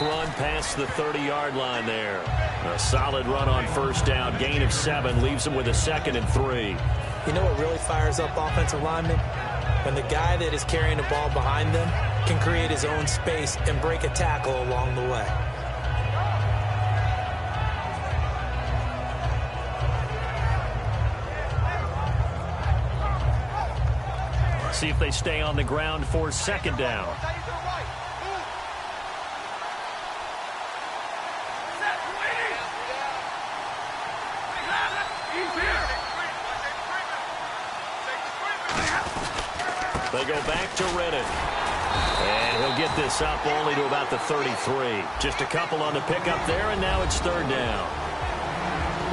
run past the 30-yard line there. A solid run on first down. Gain of 7 leaves them with a 2nd and 3. You know what really fires up offensive linemen? When the guy that is carrying the ball behind them can create his own space and break a tackle along the way. See if they stay on the ground for 2nd down. They go back to Reddick. And he'll get this up only to about the 33. Just a couple on the pickup there, and now it's 3rd down.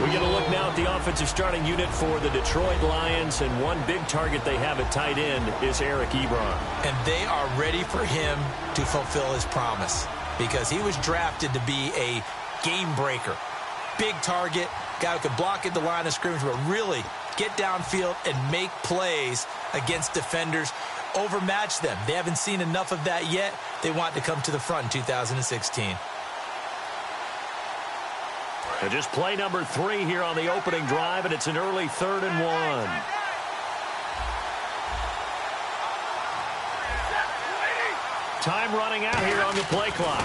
We get a look now at the offensive starting unit for the Detroit Lions, and one big target they have at tight end is Eric Ebron. And they are ready for him to fulfill his promise because he was drafted to be a game breaker. Big target, guy who could block at the line of scrimmage, but really get downfield and make plays against defenders, overmatch them. They haven't seen enough of that yet. They want to come to the front in 2016. And just play number 3 here on the opening drive, and it's an early 3rd and 1. Time running out here on the play clock.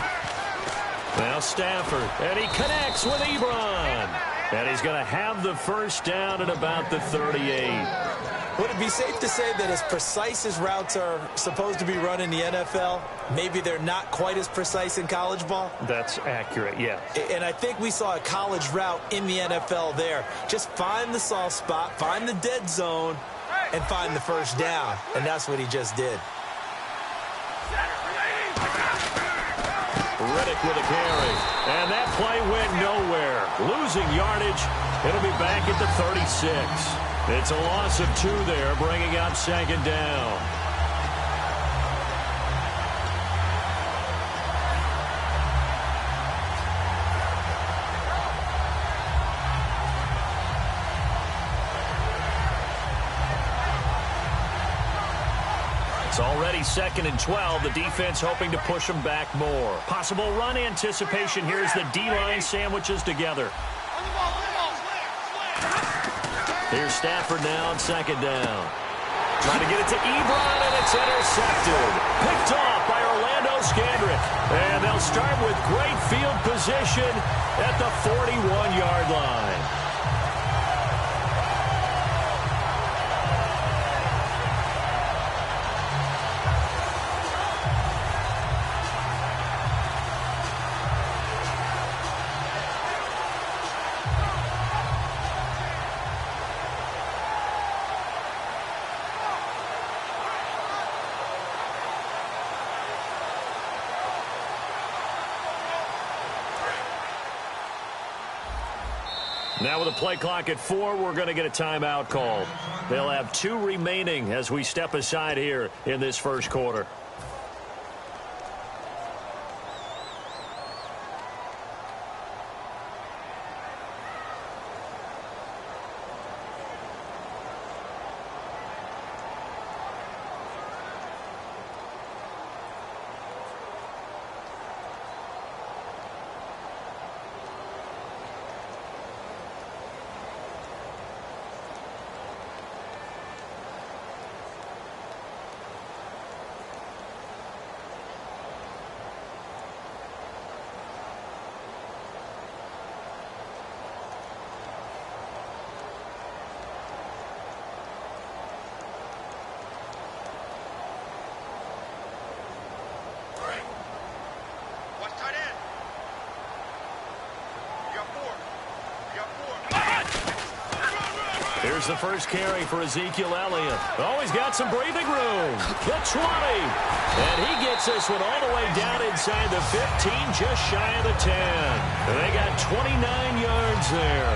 Now Stafford, and he connects with Ebron. And he's going to have the first down at about the 38. Would it be safe to say that as precise as routes are supposed to be run in the NFL, maybe they're not quite as precise in college ball? That's accurate, yeah. And I think we saw a college route in the NFL there. Just find the soft spot, find the dead zone, and find the first down. And that's what he just did. Reddick with a carry. And that play went nowhere. Losing yardage. It'll be back at the 36. It's a loss of 2 there, bringing up 2nd down. It's already 2nd and 12. The defense hoping to push them back more. Possible run anticipation. Here's the D-line sandwiches together. Here's Stafford now on 2nd down. Trying to get it to Ebron, and it's intercepted. Picked off by Orlando Scandrick. And they'll start with great field position at the 41-yard line. Now with a play clock at 4, we're going to get a timeout called. They'll have 2 remaining as we step aside here in this first quarter. Here's the first carry for Ezekiel Elliott. Oh, he's got some breathing room. The 20. And he gets this one all the way down inside the 15, just shy of the 10. And they got 29 yards there.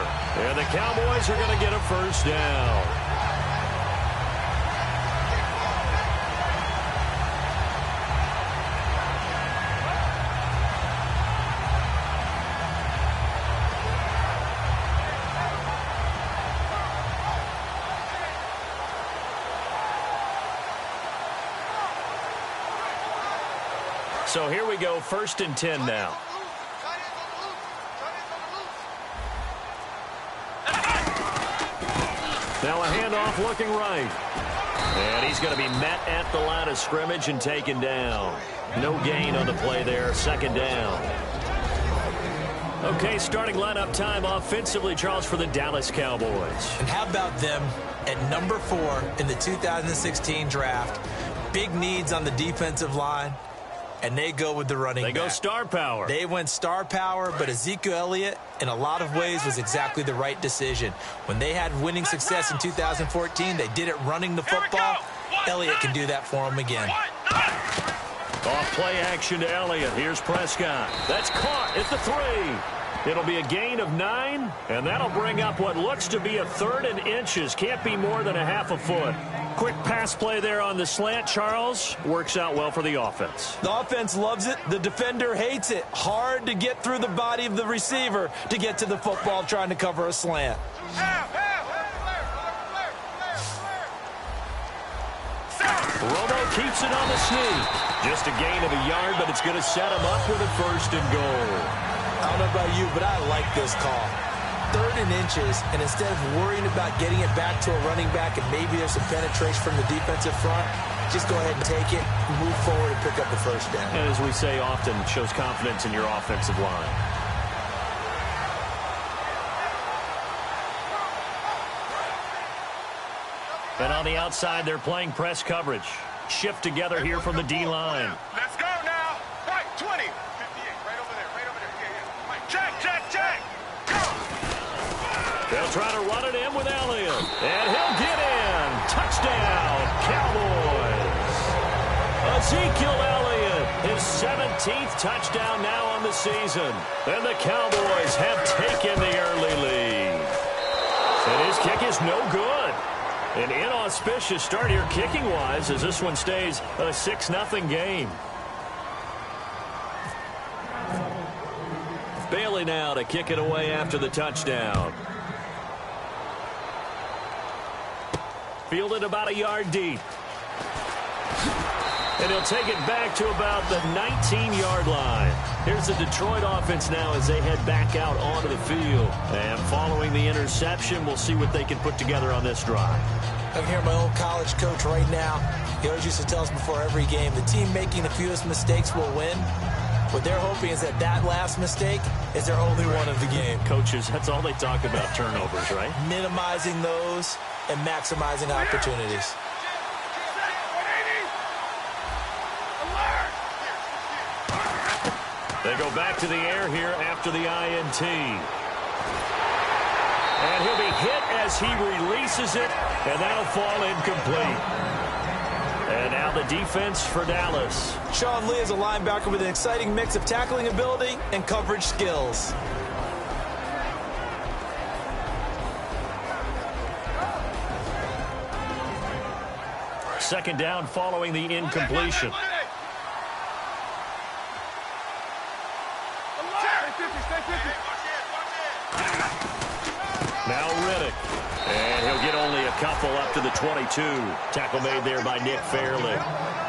And the Cowboys are going to get a first down. So here we go, 1st and 10 now. Now a handoff looking right. And he's going to be met at the line of scrimmage and taken down. No gain on the play there, 2nd down. Okay, starting lineup time offensively, Charles, for the Dallas Cowboys. And how about them at number 4 in the 2016 draft? Big needs on the defensive line, and they go with the running back. They go star power. They went star power, but Ezekiel Elliott, in a lot of ways, was exactly the right decision. When they had winning success in 2014, they did it running the football. Elliott can do that for them again. Off play action to Elliott. Here's Prescott. That's caught at the 3. It'll be a gain of 9, and that'll bring up what looks to be a 3rd and inches. Can't be more than a half a foot. Quick pass play there on the slant, Charles. Works out well for the offense. The offense loves it. The defender hates it. Hard to get through the body of the receiver to get to the football trying to cover a slant. Romo keeps it on the sneak. Just a gain of a yard, but it's going to set him up with a 1st and goal. I don't know about you, but I like this call. 3rd and inches, and instead of worrying about getting it back to a running back and maybe there's some penetration from the defensive front, just go ahead and take it, move forward, and pick up the 1st down. And as we say often, shows confidence in your offensive line. And on the outside, they're playing press coverage. Shift together here from the D-line. Let's go now. Right, 20. 58, right over there, Yeah. Right, check. They'll try to run it in with Elliott. And he'll get in. Touchdown, Cowboys. Ezekiel Elliott, his 17th touchdown now on the season. And the Cowboys have taken the early lead. And his kick is no good. An inauspicious start here kicking-wise as this one stays a 6-0 game. Bailey now to kick it away after the touchdown. Fielded about a yard deep. And he'll take it back to about the 19-yard line. Here's the Detroit offense now as they head back out onto the field. And following the interception, we'll see what they can put together on this drive. I can hear my old college coach right now. He always used to tell us before every game, the team making the fewest mistakes will win. What they're hoping is that last mistake is their only one of the game. Coaches, that's all they talk about, turnovers, right? Minimizing those and maximizing opportunities. They go back to the air here after the INT. And he'll be hit as he releases it, and that'll fall incomplete. And now the defense for Dallas. Sean Lee is a linebacker with an exciting mix of tackling ability and coverage skills. Second down following the incompletion. Now Riddick. And he'll get only a couple up to the 22. Tackle made there by Nick Fairley.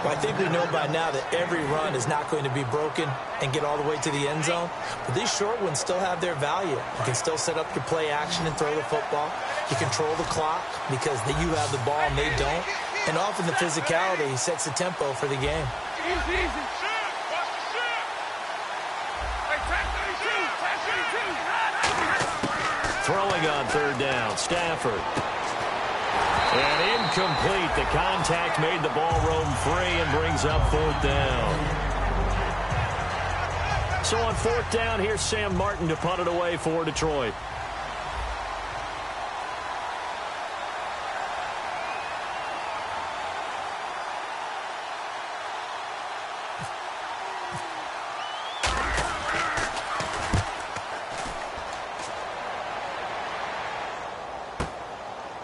Well, I think we know by now that every run is not going to be broken and get all the way to the end zone. But these short ones still have their value. You can still set up your play action and throw the football. You control the clock because you have the ball and they don't. And often the physicality sets the tempo for the game. Easy. Throwing on third down, Stafford. And incomplete. The contact made the ball roam free and brings up 4th down. So on 4th down, here's Sam Martin to punt it away for Detroit.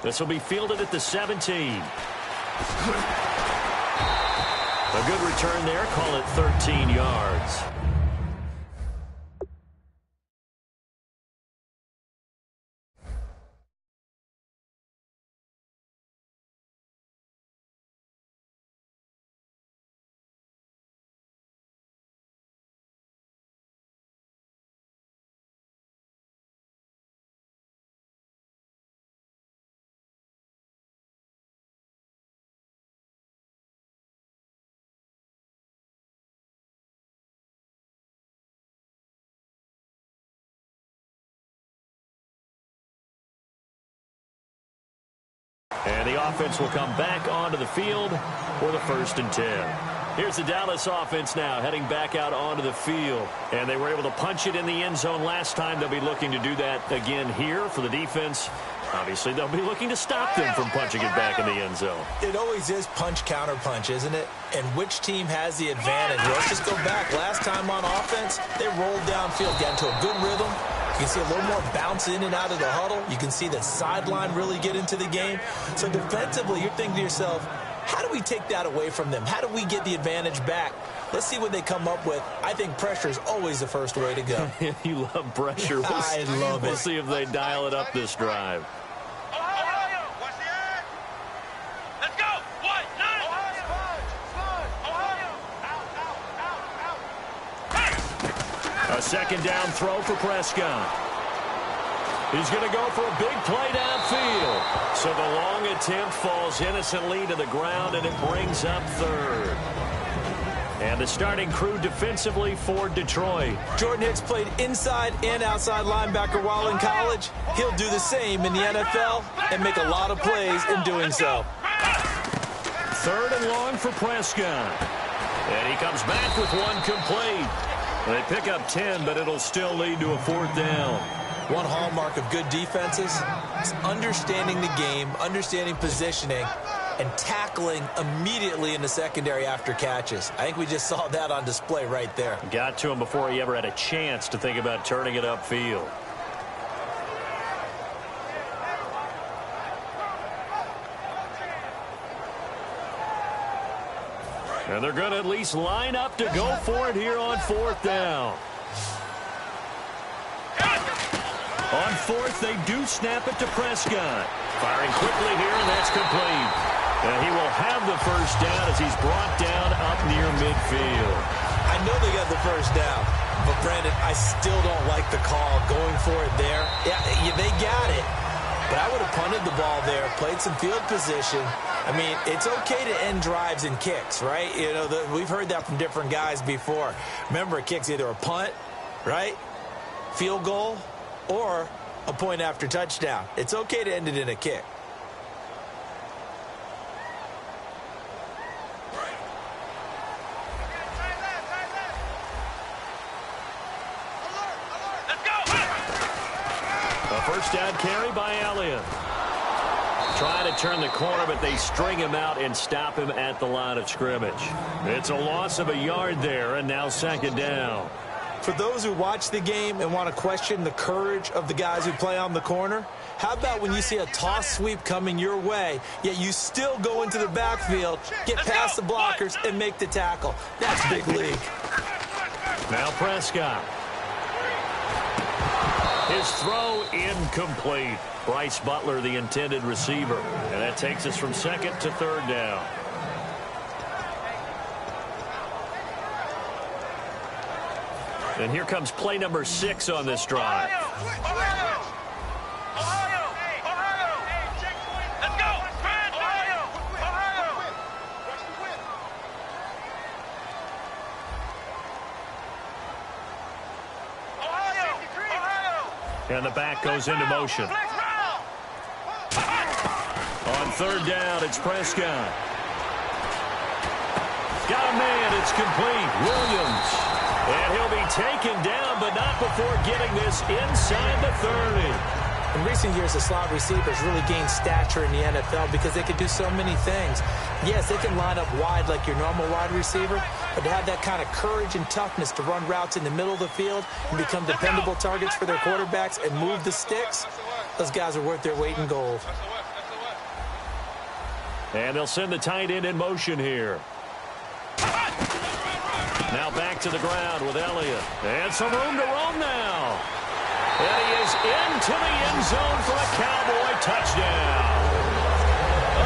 This will be fielded at the 17. A good return there. Call it 13 yards. And the offense will come back onto the field for the 1st and 10. Here's the Dallas offense now heading back out onto the field. And they were able to punch it in the end zone last time. They'll be looking to do that again here for the defense. Obviously, they'll be looking to stop them from punching it back in the end zone. It always is punch-counter-punch, isn't it? And which team has the advantage? Let's just go back. Last time on offense, they rolled downfield, got into a good rhythm. You can see a little more bounce in and out of the huddle. You can see the sideline really get into the game. So defensively, you're thinking to yourself, how do we take that away from them? How do we get the advantage back? Let's see what they come up with. I think pressure is always the first way to go. You love pressure. I love it. We'll see if they dial it up this drive. Ohio, watch the end. Let's go. 1-9. Ohio. Out. A 2nd down throw for Prescott. He's going to go for a big play downfield. So the long attempt falls innocently to the ground, and it brings up 3rd. And the starting crew defensively for Detroit. Jordan Hicks played inside and outside linebacker while in college. He'll do the same in the NFL and make a lot of plays in doing so. 3rd and long for Prescott. And he comes back with one complete. They pick up 10, but it'll still lead to a 4th down. One hallmark of good defenses is understanding the game, understanding positioning, and tackling immediately in the secondary after catches. I think we just saw that on display right there. Got to him before he ever had a chance to think about turning it upfield. And they're going to at least line up to go for it here on 4th down. On 4th, they do snap it to Prescott. Firing quickly here, and that's complete. And he will have the 1st down as he's brought down up near midfield. I know they got the 1st down, but Brandon, I still don't like the call going for it there. Yeah, they got it, but I would have punted the ball there, played some field position. I mean, it's okay to end drives and kicks, right? You know, we've heard that from different guys before. Remember, a kick's either a punt, right, field goal, or a point after touchdown. It's okay to end it in a kick. A 1st down carry by Elliott. Trying to turn the corner, but they string him out and stop him at the line of scrimmage. It's a loss of a yard there, and now 2nd down. For those who watch the game and want to question the courage of the guys who play on the corner, how about when you see a toss sweep coming your way, yet you still go into the backfield, get past the blockers, and make the tackle? That's big league. Now Prescott. His throw incomplete. Bryce Butler, the intended receiver. And that takes us from 2nd to 3rd down. And here comes play number 6 on this drive. Ohio. Let's go. And the back goes into motion. On 3rd down, it's Prescott. Got a man, it's complete. Williams. And he'll be taken down, but not before getting this inside the 30. In recent years, the slot receivers really gained stature in the NFL because they could do so many things. Yes, they can line up wide like your normal wide receiver, but to have that kind of courage and toughness to run routes in the middle of the field and become dependable targets for their quarterbacks and move the sticks, those guys are worth their weight in gold. And they'll send the tight end in motion here. Now back to the ground with Elliott. And some room to roam now. And he is into the end zone for a Cowboy touchdown.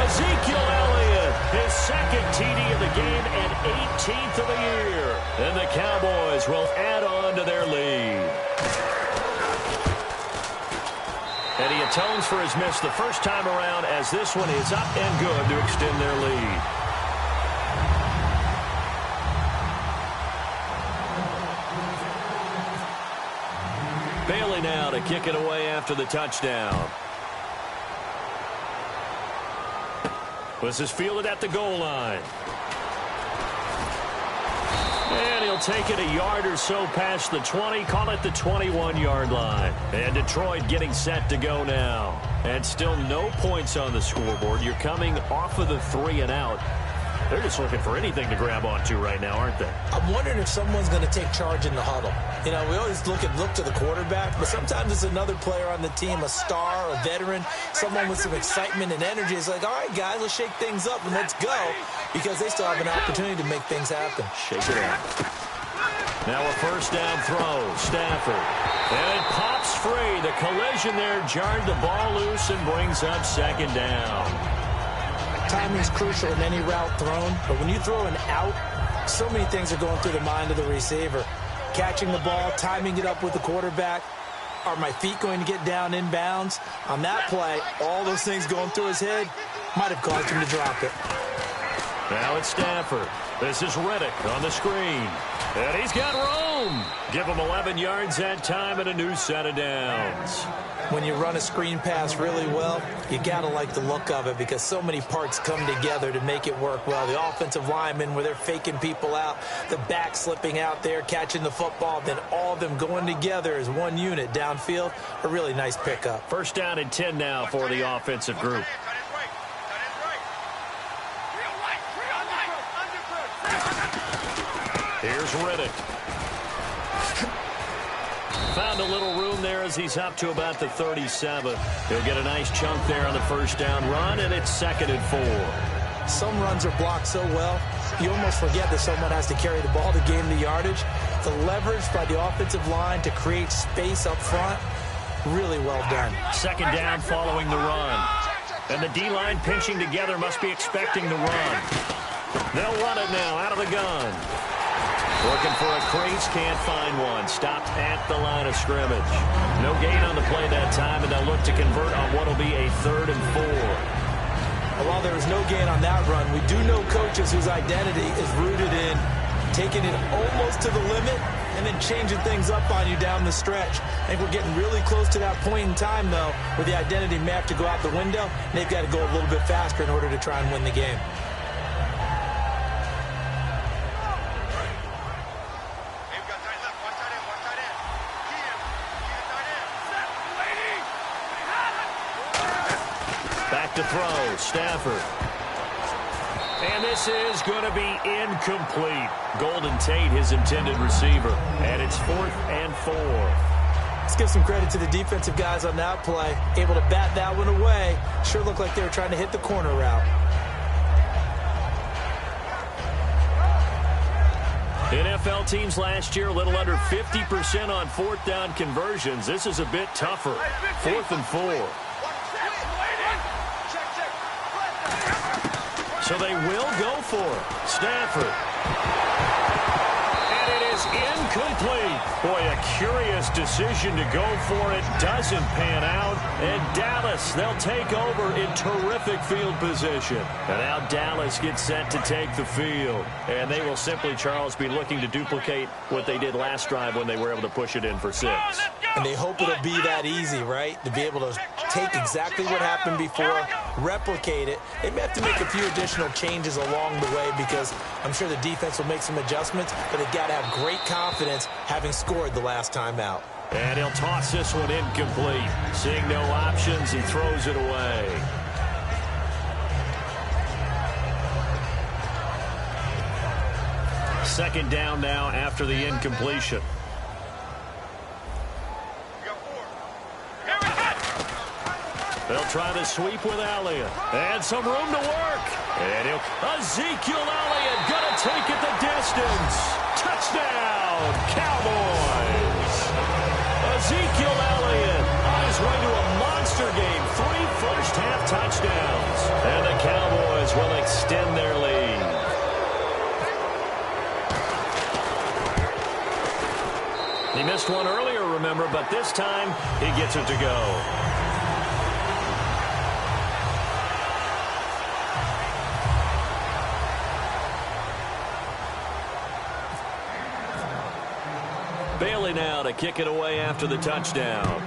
Ezekiel Elliott, his 2nd TD of the game and 18th of the year. And the Cowboys will add on to their lead. And he atones for his miss the first time around as this one is up and good to extend their lead. Bailey now to kick it away after the touchdown. This is fielded at the goal line. And he'll take it a yard or so past the 20, call it the 21-yard line. And Detroit getting set to go now. And still no points on the scoreboard. You're coming off of the 3 and out. They're just looking for anything to grab onto right now, aren't they? I'm wondering if someone's going to take charge in the huddle. You know, we always look to the quarterback, but sometimes it's another player on the team, a star, a veteran, someone with some excitement and energy. It's like, all right, guys, let's shake things up and let's go, because they still have an opportunity to make things happen. Shake it up. Now a first down throw. Stafford. And it pops free. The collision there jarred the ball loose and brings up second down. Timing's crucial in any route thrown, but when you throw an out, so many things are going through the mind of the receiver. Catching the ball, timing it up with the quarterback. Are my feet going to get down inbounds? On that play, all those things going through his head might have caused him to drop it. Now it's Stafford. This is Riddick on the screen. And he's got room. Give him 11 yards that time and a new set of downs. When you run a screen pass really well, you got to like the look of it, because so many parts come together to make it work well. The offensive linemen, where they're faking people out, the back slipping out there, catching the football, then all of them going together as one unit downfield. A really nice pickup. First down and 10 now for the offensive group. Here's Riddick. Found a little room there as he's up to about the 37. He'll get a nice chunk there on the first down run, and it's 2nd and 4. Some runs are blocked so well, you almost forget that someone has to carry the ball to gain the yardage. The leverage by the offensive line to create space up front, really well done. Second down following the run. And the D-line pinching together must be expecting the run. They'll run it now out of the gun. Looking for a crease, can't find one. Stopped at the line of scrimmage. No gain on the play that time, and they'll look to convert on what will be a 3rd and 4. While there was no gain on that run, we do know coaches whose identity is rooted in taking it almost to the limit and then changing things up on you down the stretch. I think we're getting really close to that point in time, though, where the identity may have to go out the window, and they've got to go a little bit faster in order to try and win the game. To throw, Stafford. And this is going to be incomplete. Golden Tate, his intended receiver. And it's 4th and 4. Let's give some credit to the defensive guys on that play. Able to bat that one away. Sure looked like they were trying to hit the corner route. NFL teams last year a little under 50% on 4th down conversions. This is a bit tougher. 4th and 4. So they will go for it. Stafford. And it is incomplete. Boy, a curious decision to go for it. Doesn't pan out. And Dallas, they'll take over in terrific field position. And now Dallas gets set to take the field. And they will simply, Charles, be looking to duplicate what they did last drive when they were able to push it in for 6. And they hope it'll be that easy, right? To be able to take exactly what happened before, replicate it. They may have to make a few additional changes along the way, because I'm sure the defense will make some adjustments, but they've got to have great confidence having scored the last time out. And he'll toss this one incomplete. Seeing no options, he throws it away. Second down now after the incompletion. They'll try to sweep with Elliott. And some room to work. And Ezekiel Elliott going to take it the distance. Touchdown, Cowboys. Ezekiel Elliott on his way to a monster game. 3 first-half touchdowns. And the Cowboys will extend their lead. He missed one earlier, remember, but this time he gets it to go. Bailey now to kick it away after the touchdown.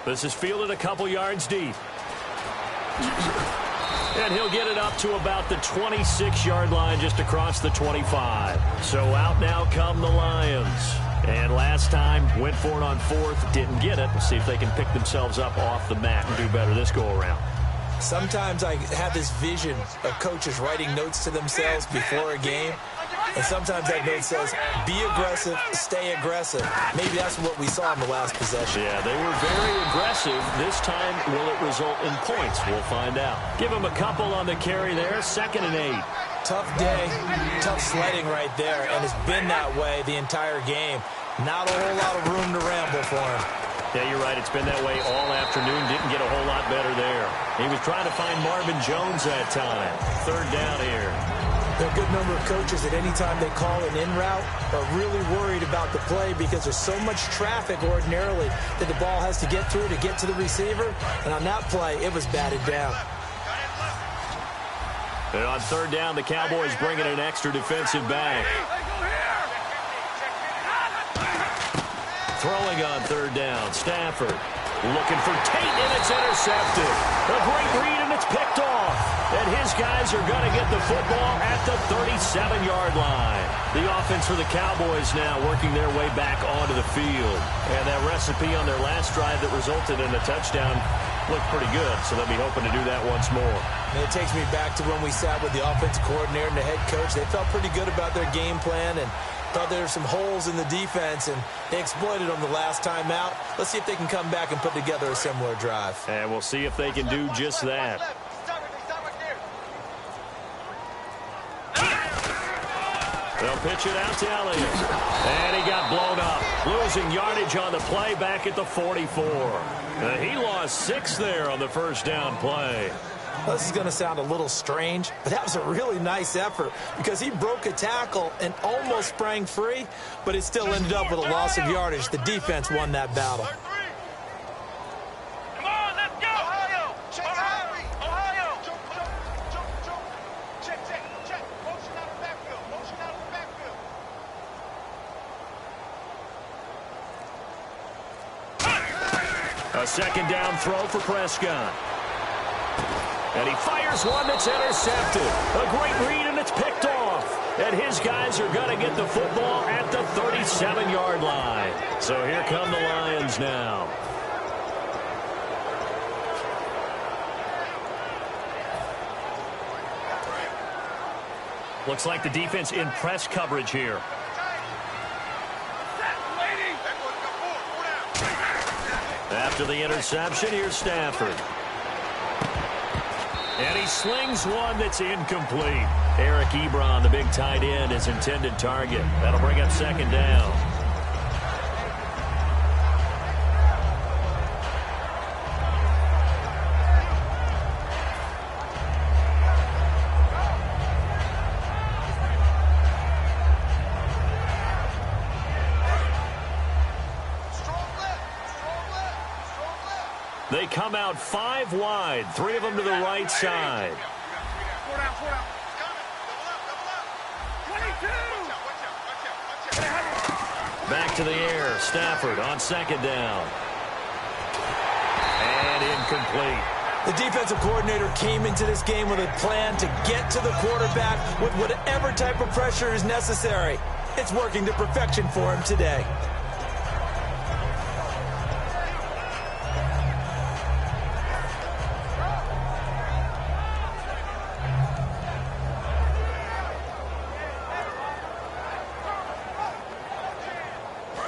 This is fielded a couple yards deep. And he'll get it up to about the 26-yard line, just across the 25. So out now come the Lions. And last time, went for it on fourth, didn't get it. We'll see if they can pick themselves up off the mat and do better this go-around. Sometimes I have this vision of coaches writing notes to themselves before a game. And sometimes that note says, be aggressive, stay aggressive. Maybe that's what we saw in the last possession. Yeah, they were very aggressive. This time, will it result in points? We'll find out. Give them a couple on the carry there. 2nd and 8. Tough day, tough sledding right there, and it's been that way the entire game. Not a whole lot of room to ramble for him. Yeah, you're right. It's been that way all afternoon. Didn't get a whole lot better there. He was trying to find Marvin Jones that time. 3rd down here. There are a good number of coaches that any time they call an in route are really worried about the play because there's so much traffic ordinarily that the ball has to get through to get to the receiver. And on that play, it was batted down. And on 3rd down, the Cowboys bring in an extra defensive back. Throwing on 3rd down, Stafford. Looking for Tate, and it's intercepted. A great read, and it's picked off. And his guys are going to get the football at the 37-yard line. The offense for the Cowboys now working their way back onto the field. And that recipe on their last drive that resulted in a touchdown looked pretty good, so they'll be hoping to do that once more. And it takes me back to when we sat with the offensive coordinator and the head coach. They felt pretty good about their game plan and thought there were some holes in the defense, and they exploited them the last time out. Let's see if they can come back and put together a similar drive. And we'll see if they can do just that. They'll pitch it out to Elliott. And he got blown up. Losing yardage on the play back at the 44. He lost 6 there on the 1st down play. Well, this is going to sound a little strange, but that was a really nice effort because he broke a tackle and almost sprang free, but it still ended up with a loss of yardage. The defense won that battle. Come on, let's go! Ohio! Ohio! Check. Motion out of the backfield. A 2nd down throw for Prescott. And he fires one that's intercepted. A great read, and it's picked off. And his guys are going to get the football at the 37-yard line. So here come the Lions now. Looks like the defense in press coverage here. After the interception, here's Stafford. And he slings one that's incomplete. Eric Ebron, the big tight end, his intended target. That'll bring up 2nd down. They come out 5 wide, 3 of them to the right side. 4 down. Double up. Back to the air, Stafford on 2nd down. And incomplete. The defensive coordinator came into this game with a plan to get to the quarterback with whatever type of pressure is necessary. It's working to perfection for him today.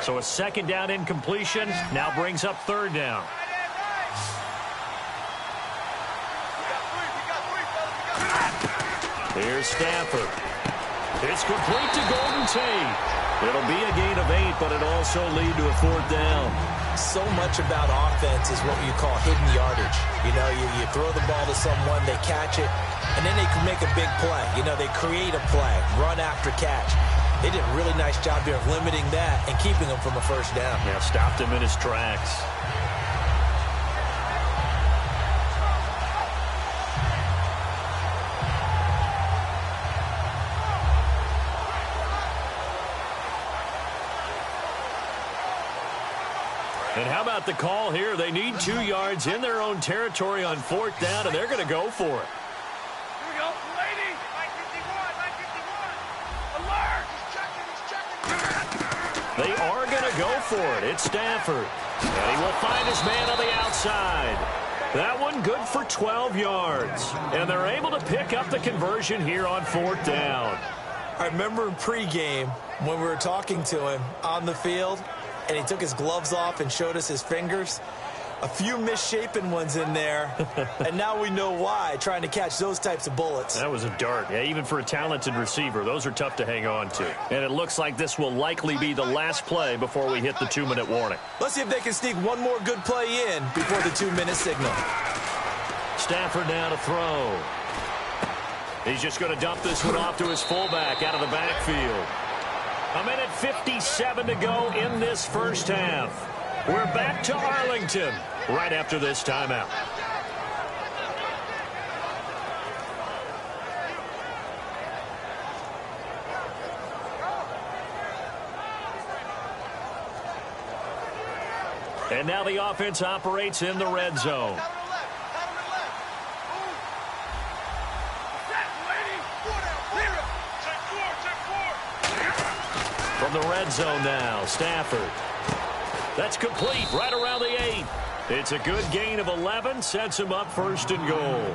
So a 2nd down incompletion now brings up 3rd down. Here's Stafford. It's complete to Golden Tate. It'll be a gain of 8, but it'll also lead to a 4th down. So much about offense is what you call hidden yardage. You know, you throw the ball to someone, they catch it, and then they can make a big play. You know, they create a play, run after catch. They did a really nice job here of limiting that and keeping him from a 1st down. Yeah, stopped him in his tracks. And how about the call here? They need 2 yards in their own territory on 4th down, and they're going to go for it. Here we go, lady. 951. Alert. He's checking. They are going to go for it. It's Stafford. And he will find his man on the outside. That one good for 12 yards. And they're able to pick up the conversion here on 4th down. I remember in pregame when we were talking to him on the field, and he took his gloves off and showed us his fingers. A few misshapen ones in there, and now we know why, trying to catch those types of bullets. That was a dart. Yeah, even for a talented receiver, those are tough to hang on to. And it looks like this will likely be the last play before we hit the 2-minute warning. Let's see if they can sneak one more good play in before the 2-minute signal. Stafford now to throw. He's just going to dump this one off to his fullback out of the backfield. 1:57 to go in this first half. We're back to Arlington right after this timeout. And now the offense operates in the red zone. From the red zone now, Stafford. That's complete right around the 8. It's a good gain of 11, sets him up 1st and goal.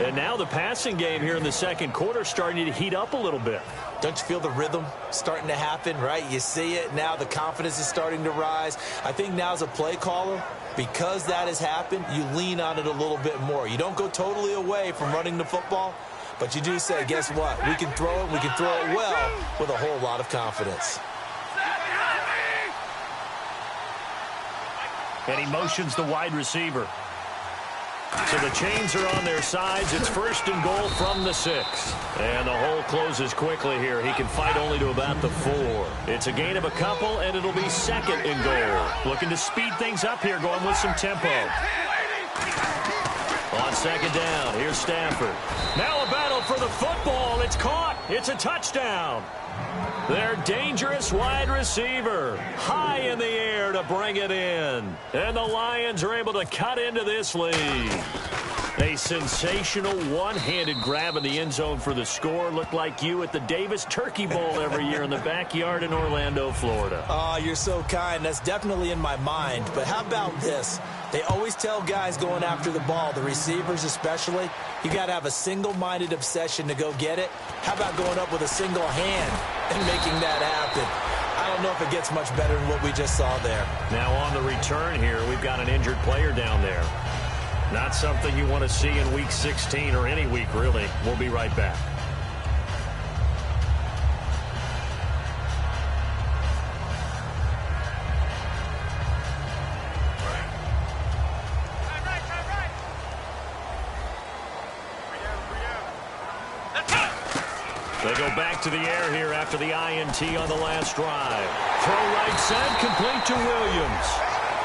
And now the passing game here in the second quarter starting to heat up a little bit. Don't you feel the rhythm starting to happen, right? You see it now. The confidence is starting to rise. I think now as a play caller, because that has happened, you lean on it a little bit more. You don't go totally away from running the football, but you do say, guess what? We can throw it. We can throw it well with a whole lot of confidence. And he motions the wide receiver. So the chains are on their sides. It's 1st and goal from the 6. And the hole closes quickly here. He can fight only to about the 4. It's a gain of a couple, and it'll be 2nd and goal. Looking to speed things up here, going with some tempo. On 2nd down, here's Stafford. Now a battle for the football. It's caught. It's a touchdown. Their dangerous wide receiver high in the air to bring it in. And the Lions are able to cut into this lead. A sensational one-handed grab in the end zone for the score. Looked like you at the Davis Turkey Bowl every year in the backyard in Orlando, Florida. Oh, you're so kind. That's definitely in my mind. But how about this? They always tell guys going after the ball, the receivers especially, you got to have a single-minded obsession to go get it. How about going up with a single hand and making that happen? I don't know if it gets much better than what we just saw there. Now on the return here, we've got an injured player down there. Not something you want to see in Week 16 or any week, really. We'll be right back. They go back to the air here after the INT on the last drive. Throw right side, complete to Williams.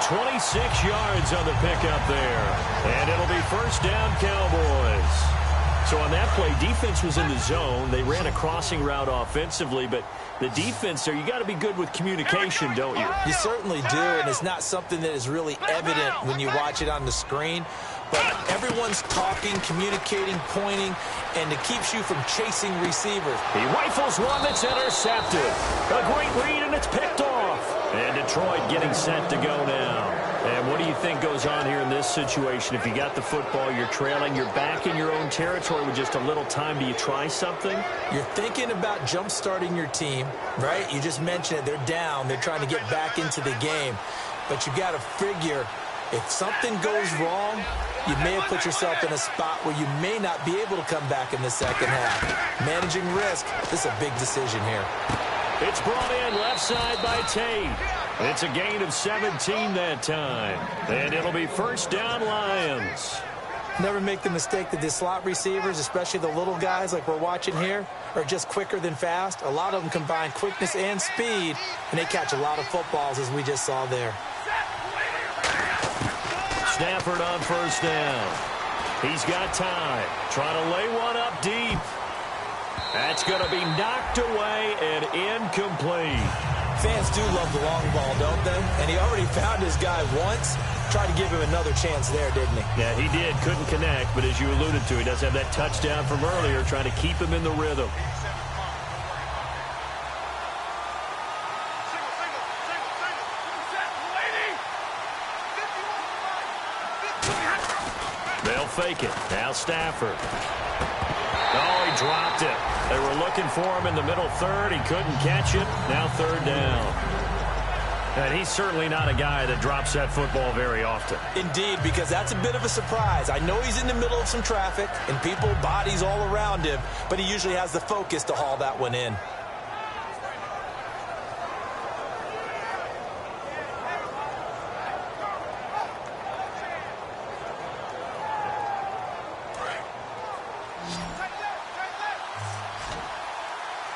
26 yards on the pickup there. And it'll be 1st down, Cowboys. So on that play, defense was in the zone. They ran a crossing route offensively, but the defense there, you got to be good with communication, don't you? You certainly do, and it's not something that is really evident when you watch it on the screen. But everyone's talking, communicating, pointing, and it keeps you from chasing receivers. He rifles one that's intercepted. A great read, and it's picked off. And Detroit getting set to go now. And what do you think goes on here in this situation? If you got the football, you're trailing, you're back in your own territory with just a little time. Do you try something? You're thinking about jump-starting your team, right? You just mentioned it. They're down. They're trying to get back into the game. But you've got to figure if something goes wrong, you may have put yourself in a spot where you may not be able to come back in the second half. Managing risk, this is a big decision here. It's brought in left side by Tate. It's a gain of 17 that time. And it'll be 1st down, Lions. Never make the mistake that the slot receivers, especially the little guys like we're watching here, are just quicker than fast. A lot of them combine quickness and speed, and they catch a lot of footballs, as we just saw there. Stafford on 1st down. He's got time. Trying to lay one up deep. That's going to be knocked away and incomplete. Fans do love the long ball, don't they? And he already found his guy once. Tried to give him another chance there, didn't he? Yeah, he did. Couldn't connect, but as you alluded to, he does have that touchdown from earlier, trying to keep him in the rhythm. They'll fake it. Now Stafford. Oh, he dropped it. They were looking for him in the middle third. He couldn't catch it. Now third down. And he's certainly not a guy that drops that football very often. Indeed, because that's a bit of a surprise. I know he's in the middle of some traffic and people, bodies all around him, but he usually has the focus to haul that one in.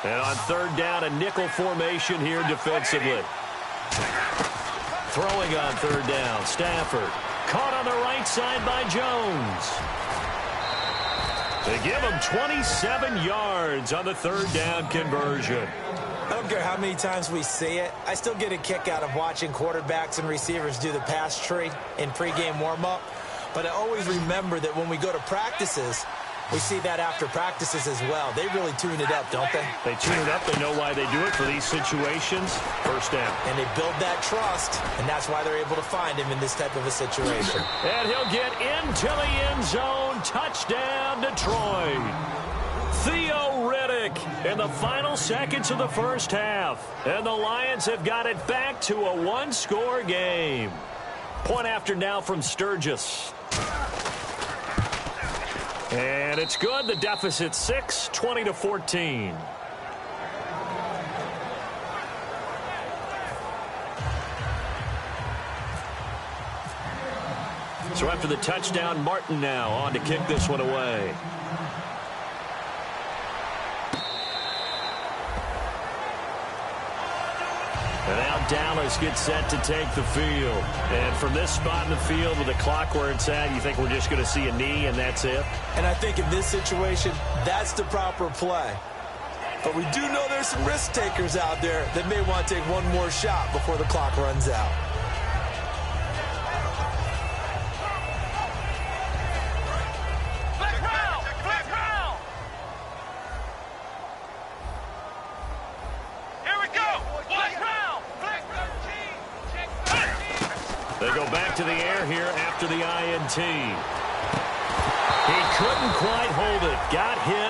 And on third down, a nickel formation here defensively. Throwing on third down, Stafford. Caught on the right side by Jones. They give him 27 yards on the third down conversion. I don't care how many times we see it. I still get a kick out of watching quarterbacks and receivers do the pass tree in pregame warm-up. But I always remember that when we go to practices, we see that after practices as well. They really tune it up, don't they? They tune it up. They know why they do it for these situations. First down. And they build that trust, and that's why they're able to find him in this type of a situation. And he'll get into the end zone. Touchdown, Detroit. Theo Riddick in the final seconds of the first half. And the Lions have got it back to a one-score game. Point after now from Sturgis. And it's good. The deficit 6, 20-14. So after the touchdown, Martin now on to kick this one away. And now Dallas gets set to take the field. And from this spot in the field with the clock where it's at, you think we're just going to see a knee and that's it? And I think in this situation, that's the proper play. But we do know there's some risk takers out there that may want to take one more shot before the clock runs out. They go back to the air here after the INT. He couldn't quite hold it. Got hit.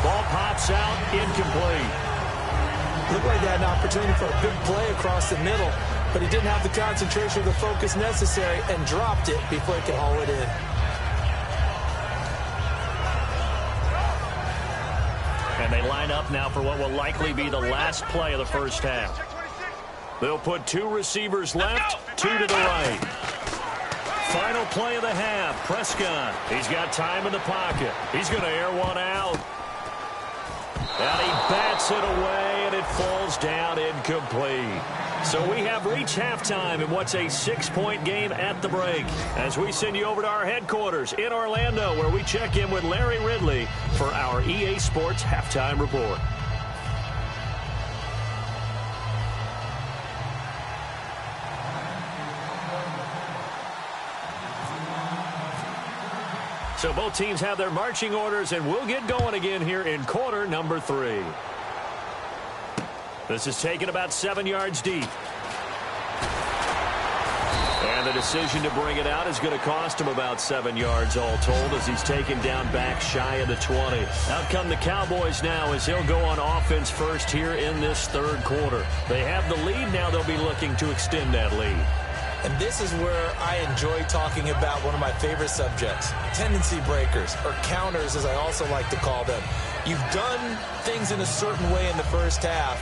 Ball pops out. Incomplete. Looked like they had an opportunity for a big play across the middle, but he didn't have the concentration or the focus necessary and dropped it before he could haul it in. And they line up now for what will likely be the last play of the first half. They'll put two receivers left, two to the right. Final play of the half. Prescott. He's got time in the pocket. He's going to air one out. And he bats it away, and it falls down incomplete. So we have reached halftime in what's a 6-point game at the break. As we send you over to our headquarters in Orlando, where we check in with Larry Ridley for our EA Sports Halftime Report. So both teams have their marching orders, and we'll get going again here in quarter number 3. This is taken about 7 yards deep. And the decision to bring it out is going to cost him about 7 yards all told, as he's taken down back shy of the 20. Out come the Cowboys now as he'll go on offense first here in this third quarter. They have the lead. Now they'll be looking to extend that lead. And this is where I enjoy talking about one of my favorite subjects, tendency breakers, or counters as I also like to call them. You've done things in a certain way in the first half,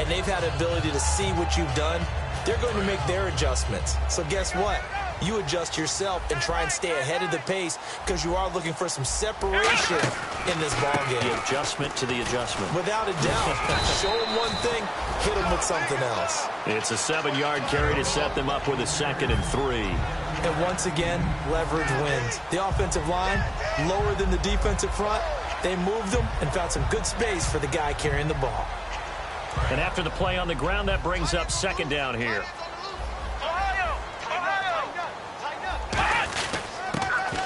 and they've had the ability to see what you've done. They're going to make their adjustments. So guess what? You adjust yourself and try and stay ahead of the pace because you are looking for some separation in this ballgame. The adjustment to the adjustment. Without a doubt. Show them one thing, hit them with something else. It's a 7-yard carry to set them up with a 2nd and 3. And once again, leverage wins. The offensive line, lower than the defensive front. They moved them and found some good space for the guy carrying the ball. And after the play on the ground, that brings up second down here.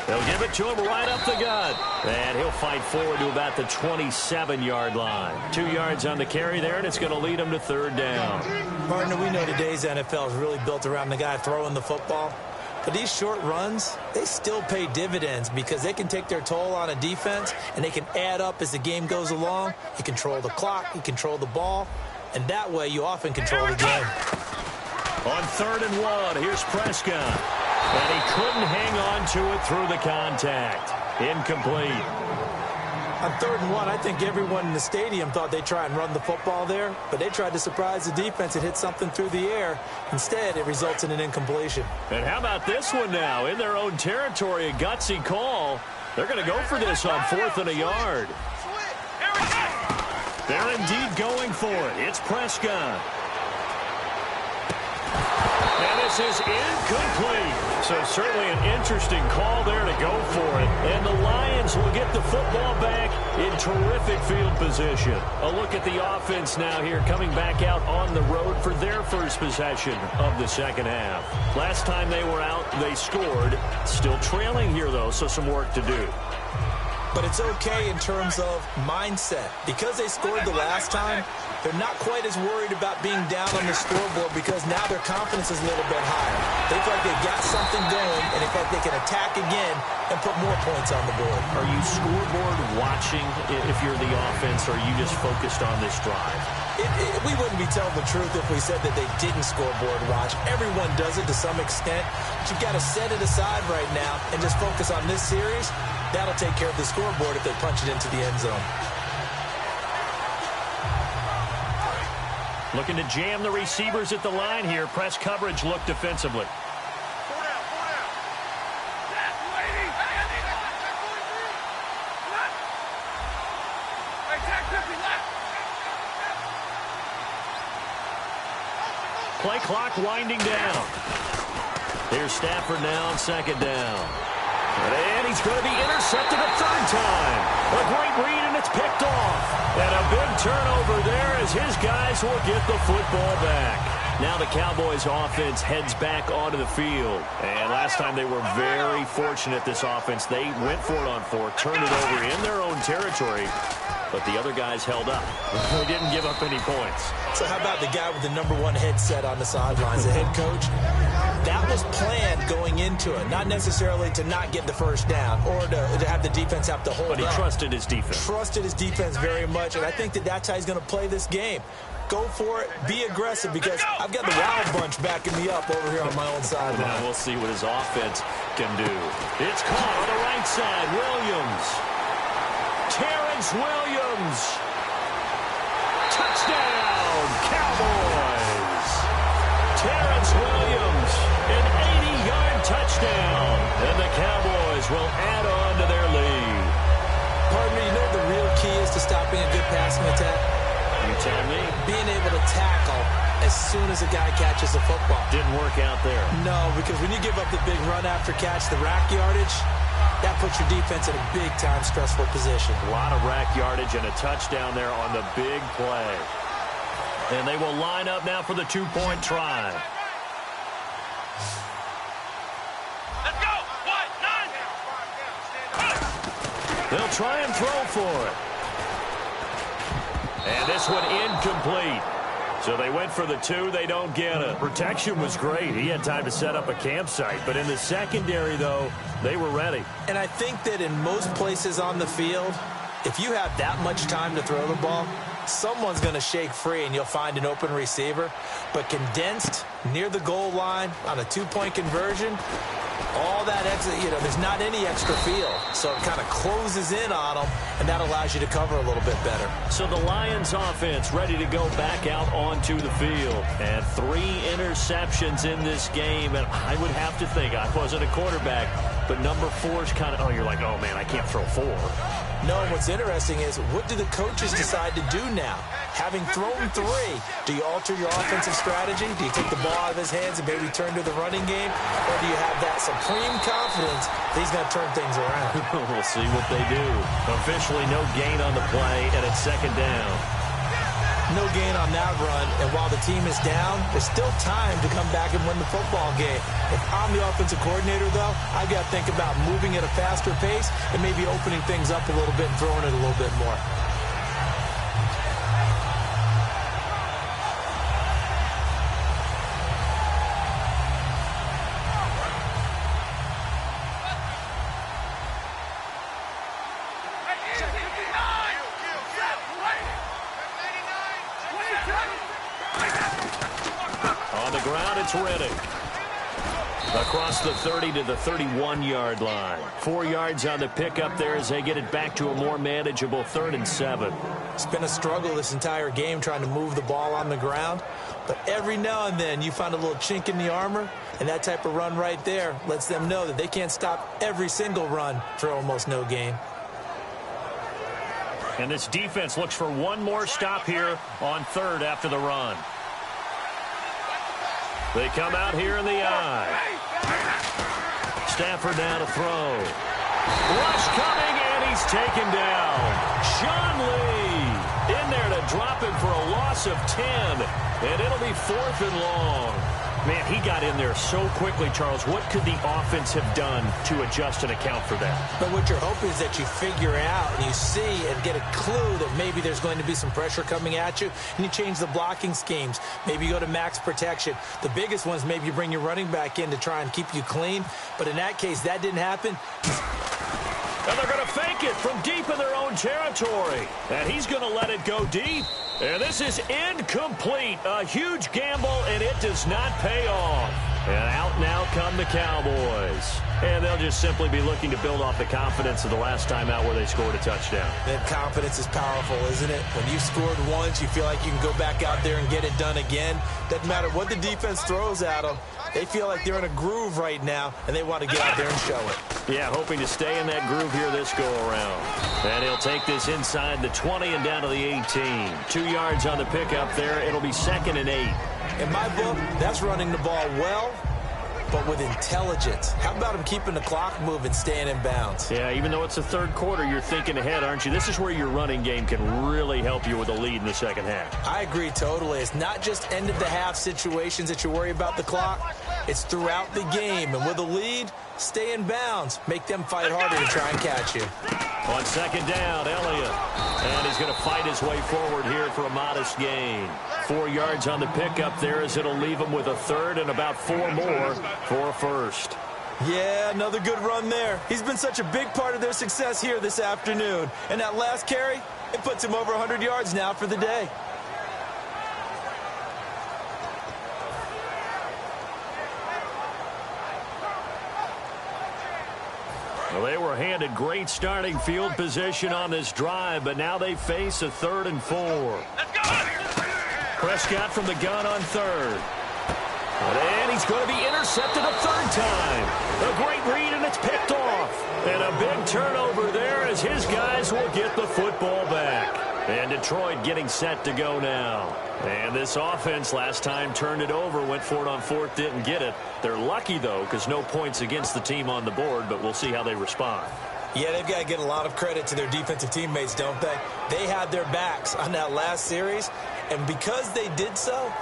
They'll give it to him right up the gut. And he'll fight forward to about the 27-yard line. 2 yards on the carry there, and it's going to lead him to third down. Partner, we know today's NFL is really built around the guy throwing the football. But these short runs, they still pay dividends because they can take their toll on a defense, and they can add up as the game goes along. You control the clock, you control the ball, and that way you often control the game. On 3rd and 1, here's Prescott. And he couldn't hang on to it through the contact. Incomplete. On 3rd and 1, I think everyone in the stadium thought they'd try and run the football there, but they tried to surprise the defense and hit something through the air. Instead, it results in an incompletion. And how about this one now? In their own territory, a gutsy call. They're going to go for this on 4th and a yard. They're indeed going for it. It's Prescott. And this is incomplete. So certainly an interesting call there to go for it. And the Lions will get the football back in terrific field position. A look at the offense now here, coming back out on the road for their first possession of the second half. Last time they were out, they scored. Still trailing here, though, so some work to do. But it's okay in terms of mindset. Because they scored the last time, they're not quite as worried about being down on the scoreboard because now their confidence is a little bit higher. They feel like they've got something going, and they feel like they can attack again and put more points on the board. Are you scoreboard watching if you're the offense, or are you just focused on this drive? We wouldn't be telling the truth if we said that they didn't scoreboard watch. Everyone does it to some extent. But you've got to set it aside right now and just focus on this series. That'll take care of the scoreboard if they punch it into the end zone. Looking to jam the receivers at the line here. Press coverage look defensively. Play clock winding down. Here's Stafford now on second down. And he's going to be intercepted a third time. A great read, and it's picked off. And a big turnover there as his guys will get the football back. Now the Cowboys offense heads back onto the field. And last time they were very fortunate, this offense. They went for it on 4, turned it over in their own territory. But the other guys held up. They didn't give up any points. So how about the guy with the #1 headset on the sidelines, the head coach? That was planned going into it, not necessarily to not get the first down or to have the defense have to hold But he up. trusted his defense. Trusted his defense very much, and I think that that's how he's going to play this game. Go for it, be aggressive, because I've got the Wild Bunch backing me up over here on my own sideline. Now we'll see what his offense can do. It's caught on the right side. Williams. Terrence Williams. Touchdown, Cowboys. Terrence Williams, an 80-yard touchdown. And the Cowboys will add on to their lead. Partner, you know the real key is to stopping a good passing attack? You tell me. Being able to tackle as soon as a guy catches the football. Didn't work out there. No, because when you give up the big run after catch, the rack yardage, that puts your defense in a big-time stressful position. A lot of rack yardage and a touchdown there on the big play. And they will line up now for the two-point try. Let's go. 1, 9. They'll try and throw for it. And this one incomplete. So they went for the 2. They don't get it. Protection was great. He had time to set up a campsite. But in the secondary, though, they were ready. And I think that in most places on the field, if you have that much time to throw the ball, someone's going to shake free and you'll find an open receiver. But condensed near the goal line on a 2-point conversion, all that extra, there's not any extra field. So it kind of closes in on them, and that allows you to cover a little bit better. So the Lions offense ready to go back out onto the field. And 3 interceptions in this game. And I would have to think, I wasn't a quarterback, but number 4 is kind of, you're like, oh, man, I can't throw 4. No, and what's interesting is, what do the coaches decide to do now? Having thrown 3, do you alter your offensive strategy? Do you take the ball out of his hands and maybe turn to the running game? Or do you have that supreme confidence that he's going to turn things around? We'll see what they do. Officially no gain on the play, and it's second down. No gain on that run, and while the team is down, there's still time to come back and win the football game. If I'm the offensive coordinator, though, I've got to think about moving at a faster pace and maybe opening things up a little bit and throwing it a little bit more. Reddick. Across the 30 to the 31-yard line. 4 yards on the pickup there as they get it back to a more manageable 3rd and 7. It's been a struggle this entire game trying to move the ball on the ground. But every now and then you find a little chink in the armor, and that type of run right there lets them know that they can't stop every single run for almost no gain. And this defense looks for one more stop here on 3rd after the run. They come out here in the eye. Stafford now to throw. Rush coming, and he's taken down. Sean Lee in there to drop him for a loss of 10. And it'll be 4th and long. Man, he got in there so quickly, Charles. What could the offense have done to adjust and account for that? But what you're hoping is that you figure out and you see and get a clue that maybe there's going to be some pressure coming at you, and you change the blocking schemes. Maybe you go to max protection. The biggest one is maybe you bring your running back in to try and keep you clean. But in that case, that didn't happen. And they're going to fake it from deep in their own territory. And he's going to let it go deep. And this is incomplete. A huge gamble, and it does not pay off. And out now come the Cowboys. And they'll just simply be looking to build off the confidence of the last time out where they scored a touchdown. That confidence is powerful, isn't it? When you've scored once, you feel like you can go back out there and get it done again. Doesn't matter what the defense throws at them. They feel like they're in a groove right now, and they want to get out there and show it. Yeah, hoping to stay in that groove here this go-around. And he'll take this inside the 20 and down to the 18. 2 yards on the pickup there. It'll be 2nd and 8. In my book, that's running the ball well, but with intelligence. How about him keeping the clock moving, staying in bounds? Yeah, even though it's the 3rd quarter, you're thinking ahead, aren't you? This is where your running game can really help you with a lead in the 2nd half. I agree totally. It's not just end-of-the-half situations that you worry about the clock. It's throughout the game. And with a lead, stay in bounds. Make them fight harder to try and catch you. On 2nd down, Elliott. And he's going to fight his way forward here for a modest gain. 4 yards on the pickup there as it'll leave him with a 3rd and about 4 more for a 1st. Yeah, another good run there. He's been such a big part of their success here this afternoon. And that last carry, it puts him over 100 yards now for the day. Well, they were handed great starting field position on this drive, but now they face a 3rd and 4. Prescott from the gun on 3rd. And he's going to be intercepted a 3rd time. A great read, and it's picked off. And a big turnover there as his guys will get the football back. And Detroit getting set to go now. And this offense last time turned it over, went for it on 4th, didn't get it. They're lucky, though, because no points against the team on the board, but we'll see how they respond. Yeah, they've got to get a lot of credit to their defensive teammates, don't they? They had their backs on that last series, and because they did so,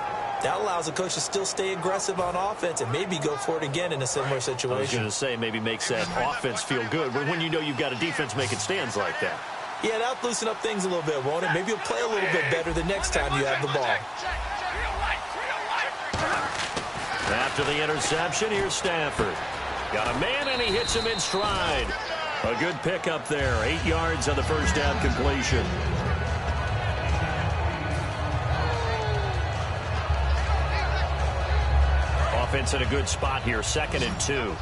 that allows the coach to still stay aggressive on offense and maybe go for it again in a similar situation. I was going to say maybe makes that offense feel good, but when you know you've got a defense making stands like that. Yeah, that'll loosen up things a little bit, won't it? Maybe you'll play a little bit better the next time you have the ball. After the interception, here's Stafford. Got a man, and he hits him in stride. A good pickup there. 8 yards on the 1st down completion. Offense in a good spot here. 2nd and 2.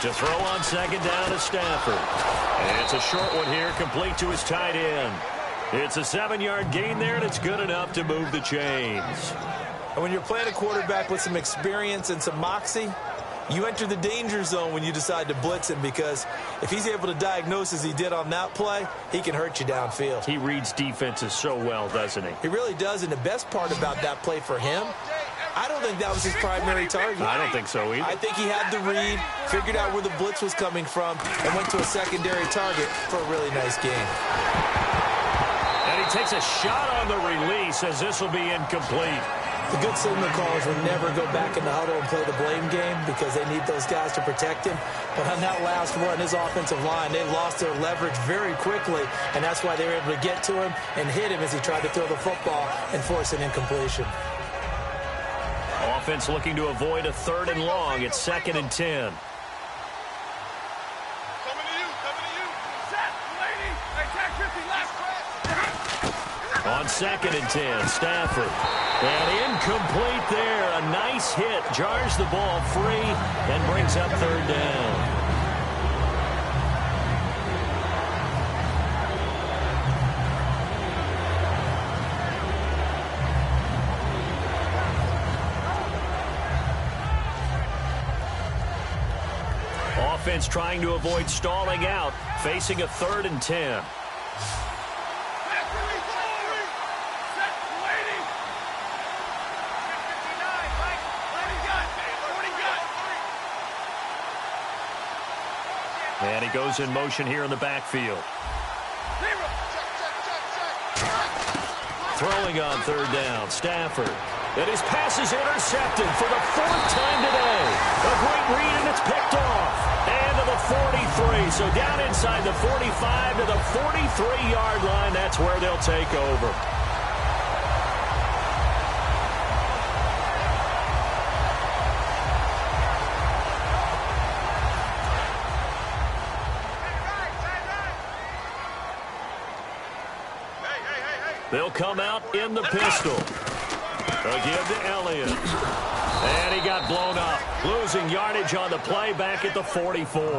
To throw on 2nd down to Stafford. And it's a short one here, complete to his tight end. It's a 7-yard gain there, and it's good enough to move the chains. And when you're playing a quarterback with some experience and some moxie, you enter the danger zone when you decide to blitz him, because if he's able to diagnose as he did on that play, he can hurt you downfield. He reads defenses so well, doesn't he? He really does, and the best part about that play for him, I don't think that was his primary target. I don't think so either. I think he had the read, figured out where the blitz was coming from, and went to a secondary target for a really nice game. And he takes a shot on the release as this will be incomplete. The good signal callers will never go back in the huddle and play the blame game because they need those guys to protect him. But on that last run, his offensive line, they lost their leverage very quickly, and that's why they were able to get to him and hit him as he tried to throw the football and force an incompletion. Offense looking to avoid a 3rd and long. It's 2nd and 10. Coming to you. Set, lady. Hey, tag 50, last press. On 2nd and 10, Stafford. And incomplete there. A nice hit. Jars the ball free and brings up 3rd down. Offense trying to avoid stalling out, facing a 3rd and 10. And he goes in motion here in the backfield. Throwing on 3rd down, Stafford. And his pass is intercepted for the 4th time today. A great read, and it's picked off. And to the 43. So down inside the 45 to the 43-yard line. That's where they'll take over. They'll come out in the pistol. They'll give to Elliott. And he got blown up. Losing yardage on the play back at the 44.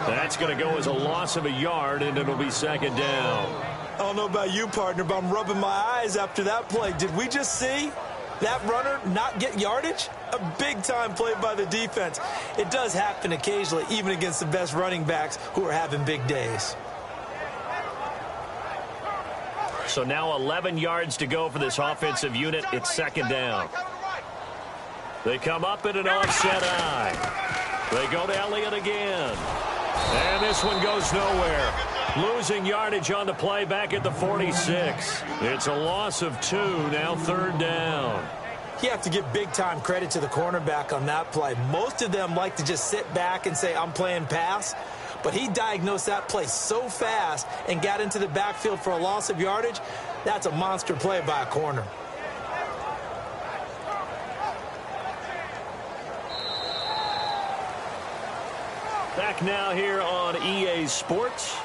That's going to go as a loss of a yard, and it'll be 2nd down. I don't know about you, partner, but I'm rubbing my eyes after that play. Did we just see that runner not get yardage? A big-time play by the defense. It does happen occasionally, even against the best running backs who are having big days. So now 11 yards to go for this offensive unit. It's 2nd down. They come up in an offset eye. They go to Elliott again. And this one goes nowhere. Losing yardage on the play back at the 46. It's a loss of 2, now 3rd down. You have to give big-time credit to the cornerback on that play. Most of them like to just sit back and say, I'm playing pass. But he diagnosed that play so fast and got into the backfield for a loss of yardage. That's a monster play by a corner. Back now here on EA Sports.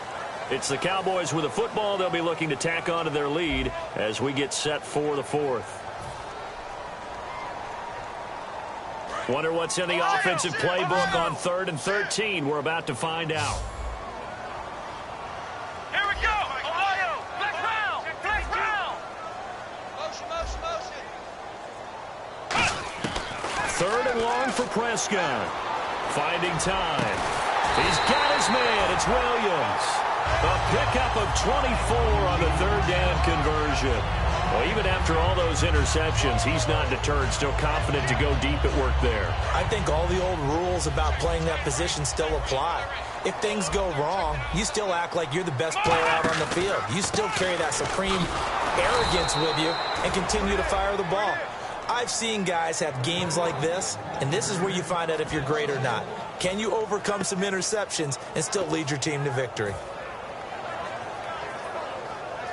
It's the Cowboys with a football. They'll be looking to tack on to their lead as we get set for the 4th. Wonder what's in the offensive playbook on 3rd and 13. We're about to find out. Here we go. Ohio. Flex round. Flex round. Motion. 3rd and long for Prescott. Finding time. He's got his man. It's Williams. A pickup of 24 on the 3rd down conversion. Well, even after all those interceptions, he's not deterred, still confident to go deep at work there. I think all the old rules about playing that position still apply. If things go wrong, you still act like you're the best player out on the field. You still carry that supreme arrogance with you and continue to fire the ball. I've seen guys have games like this, and this is where you find out if you're great or not. Can you overcome some interceptions and still lead your team to victory?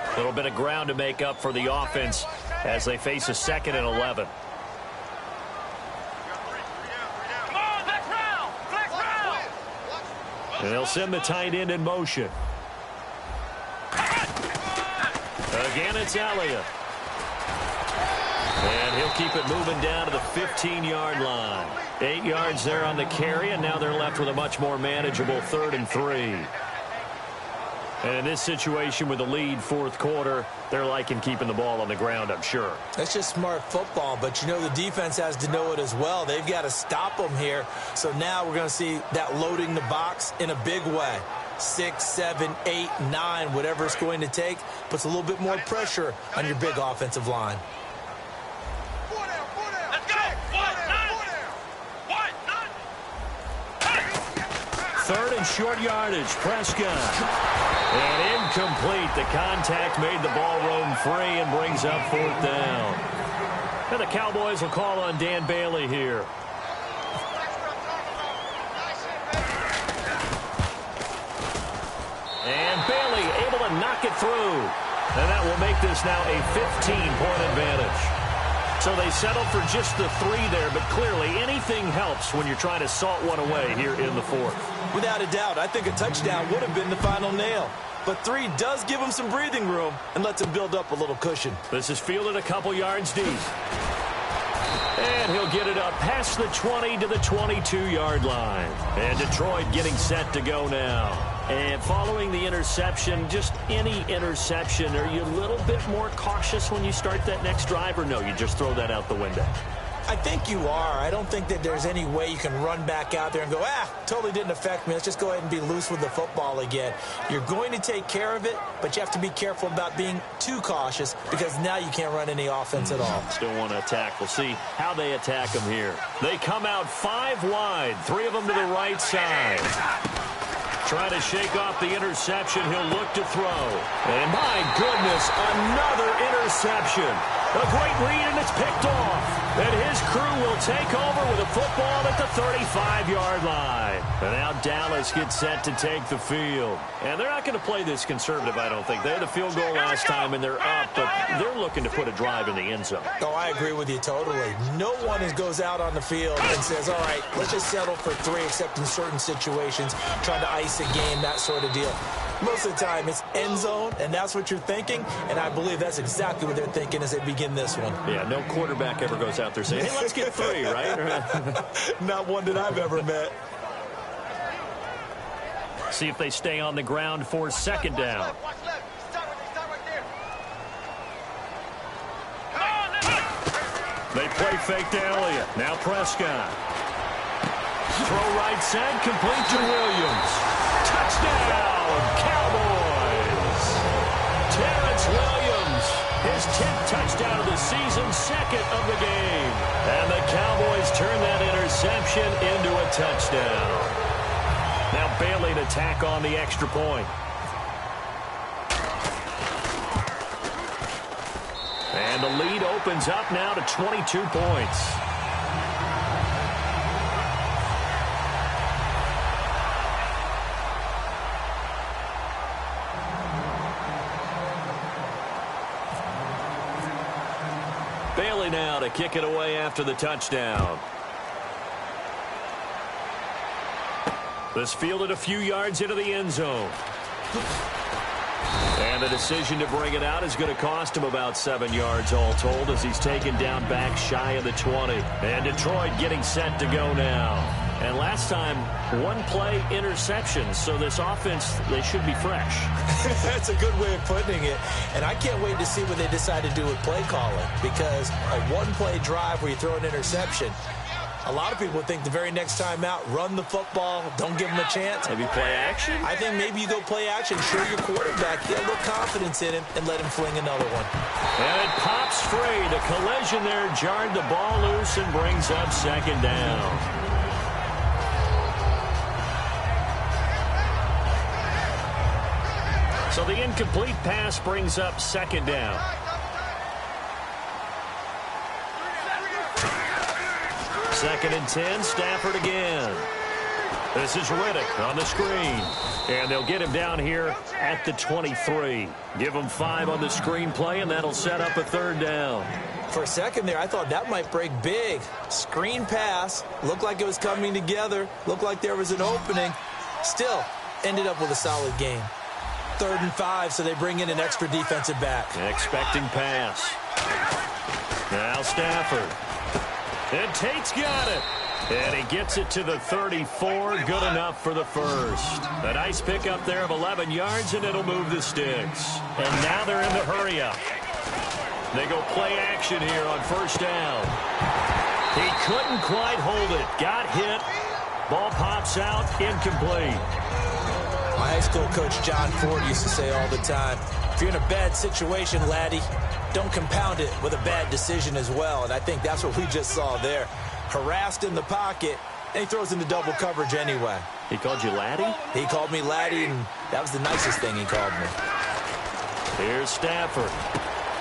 A little bit of ground to make up for the offense as they face a 2nd and 11. And they'll send the tight end in motion. Again, it's Elliott. And he'll keep it moving down to the 15-yard line. 8 yards there on the carry, and now they're left with a much more manageable 3rd and 3. And in this situation with the lead 4th quarter, they're liking keeping the ball on the ground, I'm sure. That's just smart football, but you know the defense has to know it as well. They've got to stop them here. So now we're going to see that loading the box in a big way. 6, 7, 8, 9, whatever it's going to take, puts a little bit more pressure on your big offensive line. Let's go. third and short yardage. Prescott. And incomplete. The contact made the ball roam free and brings up fourth down. And the Cowboys will call on Dan Bailey here. And Bailey able to knock it through. And that will make this now a 15-point advantage. So they settle for just the 3 there, but clearly anything helps when you're trying to salt one away here in the fourth. Without a doubt, I think a touchdown would have been the final nail. But 3 does give him some breathing room and lets him build up a little cushion. This is fielded a couple yards deep. And he'll get it up past the 20 to the 22-yard line. And Detroit getting set to go now. And following the interception, just any interception, are you a little bit more cautious when you start that next drive, or no, you just throw that out the window? I think you are. I don't think that there's any way you can run back out there and go, totally didn't affect me. Let's just go ahead and be loose with the football again. You're going to take care of it, but you have to be careful about being too cautious because now you can't run any offense at all. Still want to attack. We'll see how they attack them here. They come out 5 wide, 3 of them to the right side. Trying to shake off the interception. He'll look to throw. And my goodness, another interception. A great read, and it's picked off. And his crew will take over with a football at the 35-yard line. And now Dallas gets set to take the field. And they're not going to play this conservative, I don't think. They had a field goal last time, and they're up, but they're looking to put a drive in the end zone. Oh, I agree with you totally. No one goes out on the field and says, all right, let's just settle for 3, except in certain situations, trying to ice a game, that sort of deal. Most of the time, it's end zone, and that's what you're thinking, and I believe that's exactly what they're thinking as they begin this one. Yeah, no quarterback ever goes out there saying, hey, let's get 3, right? Not one that I've ever met. See if they stay on the ground for second down. They play fake to Elliott. Now Prescott. Throw right side, complete to Williams. Touchdown, Cowboys. Terrence Williams, his 10th touchdown of the season, 2nd of the game. And the Cowboys turn that interception into a touchdown. Now Bailey to tack on the extra point. And the lead opens up now to 22 points. Bailey now to kick it away after the touchdown. This fielded a few yards into the end zone. And the decision to bring it out is going to cost him about 7 yards all told as he's taken down back shy of the 20. And Detroit getting set to go now. And last time, 1-play interception. So this offense, they should be fresh. That's a good way of putting it. And I can't wait to see what they decide to do with play calling. Because a 1-play drive where you throw an interception, a lot of people think the very next time out, run the football, don't give him a chance. Maybe play action? I think maybe you go play action, show your quarterback, get a little confidence in him, and let him fling another one. And it pops free. The collision there jarred the ball loose and brings up second down. So the incomplete pass brings up second down. Second and 10, Stafford again. This is Riddick on the screen. And they'll get him down here at the 23. Give him 5 on the screen play, and that'll set up a third down. For a second there, I thought that might break big. Screen pass. Looked like it was coming together. Looked like there was an opening. Still, ended up with a solid game. 3rd and 5, so they bring in an extra defensive back. Expecting pass. Now Stafford. And Tate's got it. And he gets it to the 34. Good enough for the first. A nice pickup there of 11 yards, and it'll move the sticks. And now they're in the hurry-up. They go play action here on first down. He couldn't quite hold it. Got hit. Ball pops out. Incomplete. My high school coach, John Ford, used to say all the time, if you're in a bad situation, laddie, don't compound it with a bad decision as well. And I think that's what we just saw there. Harassed in the pocket, And he throws into double coverage anyway. He called you Laddie? He called me Laddie, and that was the nicest thing he called me. Here's Stafford.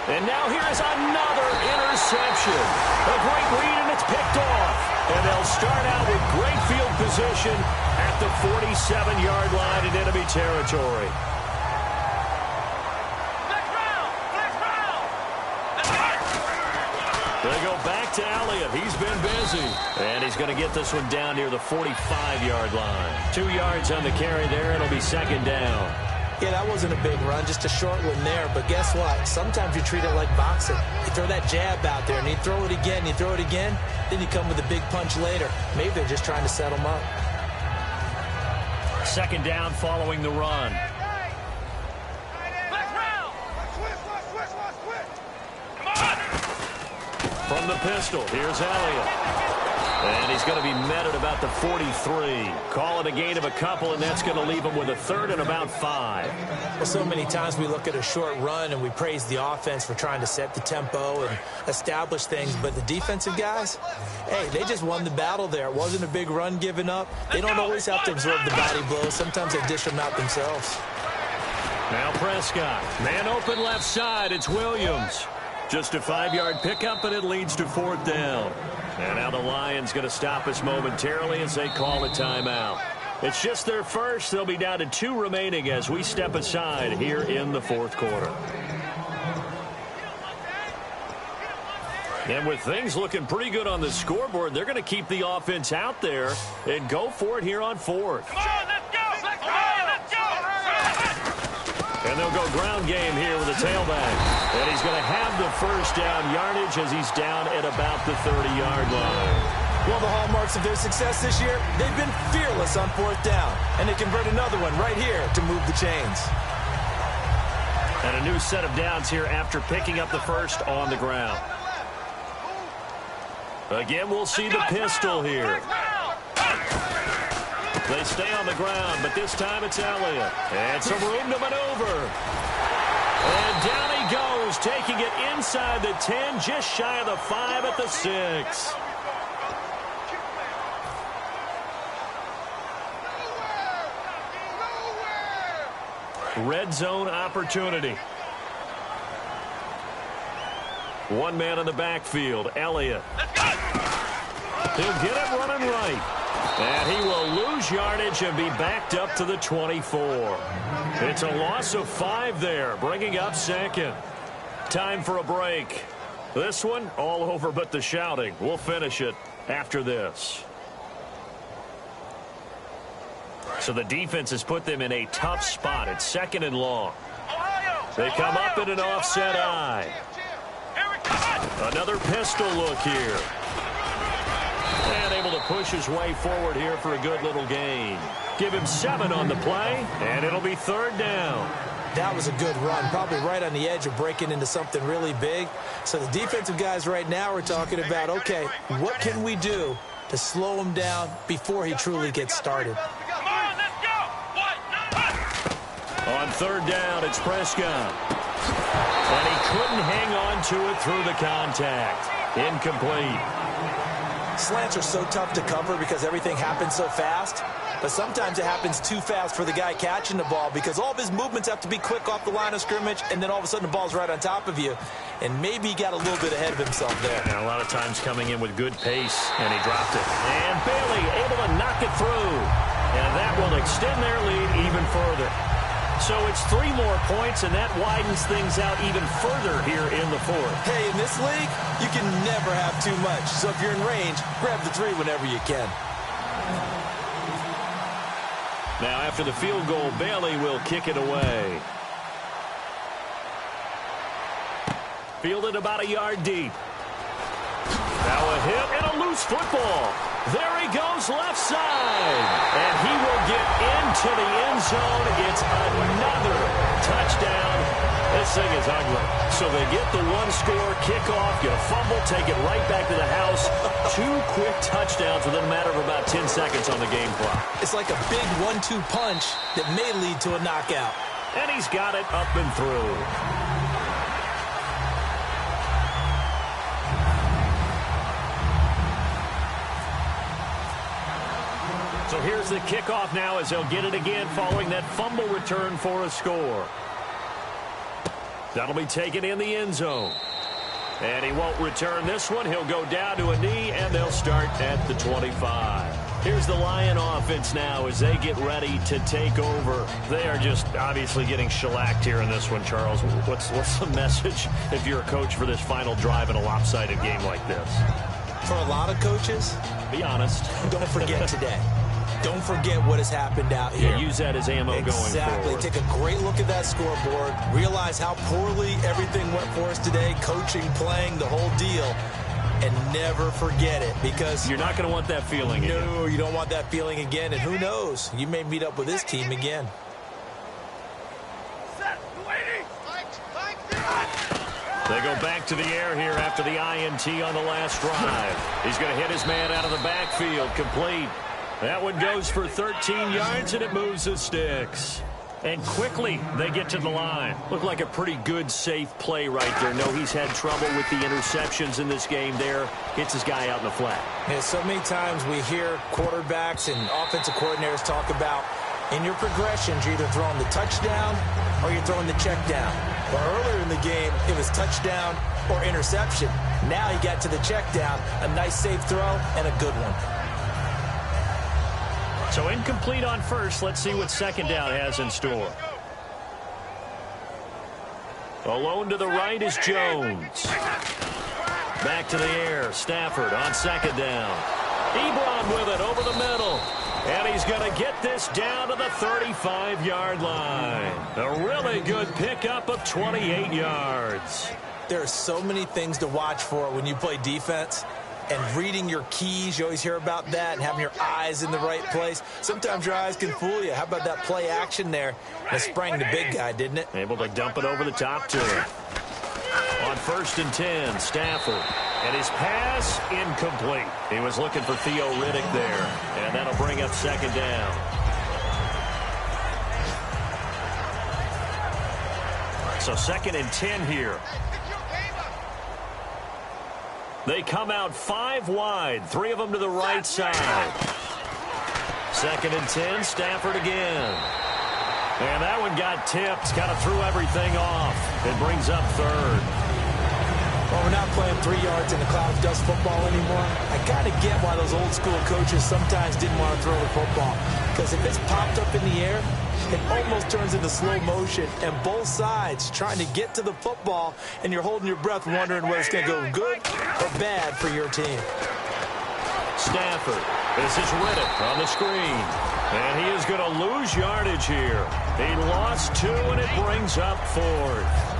And now here is another interception. A great read, and it's picked off. And they'll start out with great field position at the 47-yard line in enemy territory. They go back to Elliott. He's been busy. And he's going to get this one down near the 45-yard line. 2 yards on the carry there. It'll be second down. Yeah, that wasn't a big run, just a short one there. But guess what? Sometimes you treat it like boxing. You throw that jab out there, and you throw it again, then you come with a big punch later. Maybe they're just trying to set them up. Second down following the run. From the pistol, here's Elliott. And he's going to be met at about the 43. Call it a gain of a couple, and that's going to leave him with a third and about 5. Well, so many times we look at a short run and we praise the offense for trying to set the tempo and establish things. But the defensive guys, hey, they just won the battle there. It wasn't a big run given up. They don't always have to absorb the body blows. Sometimes they dish them out themselves. Now Prescott. Man open left side. It's Williams. Just a 5-yard pickup, and it leads to 4th down. And now the Lions going to stop us momentarily as they call a timeout. It's just their first. They'll be down to 2 remaining as we step aside here in the 4th quarter. And with things looking pretty good on the scoreboard, they're going to keep the offense out there and go for it here on 4th. Come on, let's go! Let's go! And they'll go ground game here with a tailback. And he's going to have the first down yardage as he's down at about the 30-yard line. Well, the hallmarks of their success this year, they've been fearless on 4th down. And they convert another one right here to move the chains. And a new set of downs here after picking up the first on the ground. Again, we'll see the pistol here. They stay on the ground, but this time it's Elliott. And some room to maneuver. And down he goes, taking it inside the 10, just shy of the 5 at the 6. Red zone opportunity. One man in the backfield, Elliott. He'll get it running right. And he will lose yardage and be backed up to the 24. It's a loss of 5 there, bringing up second. Time for a break. This one, all over but the shouting. We'll finish it after this. So the defense has put them in a tough spot. It's 2nd and long. They come up in an offset eye. Another pistol look here. And able to push his way forward here for a good little gain. Give him 7 on the play, and it'll be 3rd down. That was a good run, probably right on the edge of breaking into something really big. So the defensive guys right now are talking about, okay, what can we do to slow him down before he truly gets started? On 3rd down, it's Prescott. And he couldn't hang on to it through the contact. Incomplete. Slants are so tough to cover because everything happens so fast. But sometimes it happens too fast for the guy catching the ball because all of his movements have to be quick off the line of scrimmage, and then all of a sudden the ball's right on top of you. And maybe he got a little bit ahead of himself there. And a lot of times coming in with good pace, and he dropped it. And Bailey able to knock it through. And that will extend their lead even further. So it's 3 more points, and that widens things out even further here in the 4th. Hey, in this league, you can never have too much. So if you're in range, grab the 3 whenever you can. Now, after the field goal, Bailey will kick it away. Fielded about a yard deep. Now a hit and a loose football. There he goes left side. And he will get into the end zone. It's another touchdown. This thing is ugly. So they get the 1-score kickoff, get a fumble, take it right back to the house. 2 quick touchdowns within a matter of about 10 seconds on the game clock. It's like a big 1-2 punch that may lead to a knockout. And he's got it up and through. So here's the kickoff now as they'll get it again following that fumble return for a score. That'll be taken in the end zone. And he won't return this one. He'll go down to a knee, and they'll start at the 25. Here's the Lion offense now as they get ready to take over. They are just obviously getting shellacked here in this one, Charles. What's the message if you're a coach for this final drive in a lopsided game like this? For a lot of coaches, be honest. Don't forget today. Don't forget what has happened out here. Yeah, use that as ammo going forward. Exactly. Take a great look at that scoreboard. Realize how poorly everything went for us today. Coaching, playing, the whole deal. And never forget it, because you're not going to want that feeling again. No, you don't want that feeling again. And who knows? You may meet up with this team again. They go back to the air here after the INT on the last drive. He's going to hit his man out of the backfield. Complete. That one goes for 13 yards, and it moves the sticks. And quickly, they get to the line. Looked like a pretty good, safe play right there. No, he's had trouble with the interceptions in this game there. Hits his guy out in the flat. Yeah, so many times we hear quarterbacks and offensive coordinators talk about in your progressions, you're either throwing the touchdown or you're throwing the check down. But earlier in the game, it was touchdown or interception. Now he got to the check down, a nice safe throw, and a good one. So incomplete on first. Let's see what second down has in store. Alone to the right is Jones. Back to the air. Stafford on second down. Ebron with it over the middle. And he's going to get this down to the 35-yard line. A really good pickup of 28 yards. There are so many things to watch for when you play defense. And reading your keys, you always hear about that, and having your eyes in the right place. Sometimes your eyes can fool you. How about that play action there? That sprang the big guy, didn't it? Able to dump it over the top to him. On 1st and 10, Stafford. And his pass, incomplete. He was looking for Theo Riddick there. And that'll bring up second down. So 2nd and 10 here. They come out 5 wide, 3 of them to the right side. 2nd and 10, Stafford again. And that one got tipped, kind of threw everything off. It brings up 3rd. Well, we're not playing 3 yards in the cloud of dust football anymore. I kind of get why those old school coaches sometimes didn't want to throw the football. Because if it's popped up in the air, it almost turns into slow motion, and both sides trying to get to the football, and you're holding your breath wondering whether it's going to go good or bad for your team. Stafford. This is Riddick on the screen. And he is going to lose yardage here. He lost 2, and it brings up 4th.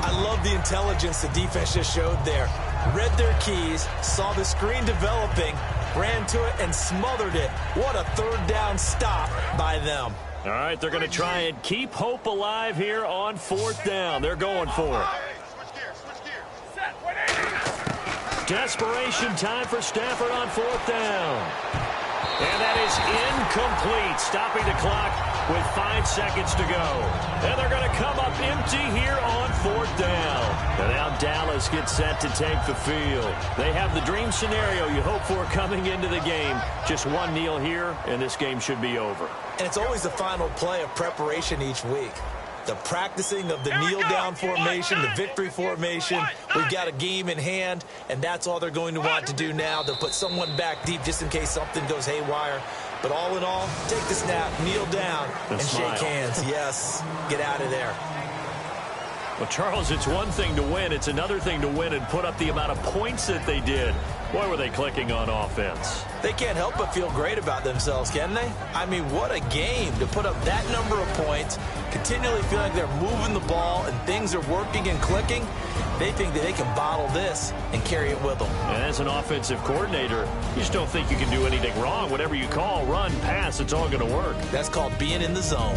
I love the intelligence the defense just showed there. Read their keys, saw the screen developing, ran to it, and smothered it. What a 3rd down stop by them. All right, they're going to try and keep hope alive here on 4th down. They're going for it. Desperation time for Stafford on 4th down. And that is incomplete, stopping the clock with 5 seconds to go. And they're going to come up empty here on 4th down. And now Dallas gets set to take the field. They have the dream scenario you hope for coming into the game. Just one kneel here, and this game should be over. And it's always the final play of preparation each week. The practicing of the kneel-down formation, the victory formation. We've got a game in hand, and that's all they're going to want to do now. They'll put someone back deep just in case something goes haywire. But all in all, take the snap, kneel down, and shake hands. Yes, get out of there. Well, Charles, it's one thing to win. It's another thing to win and put up the amount of points that they did. Boy, were they clicking on offense. They can't help but feel great about themselves, can they? I mean, what a game to put up that number of points, continually feel like they're moving the ball and things are working and clicking. They think that they can bottle this and carry it with them. And as an offensive coordinator, you just don't think you can do anything wrong. Whatever you call, run, pass, it's all going to work. That's called being in the zone.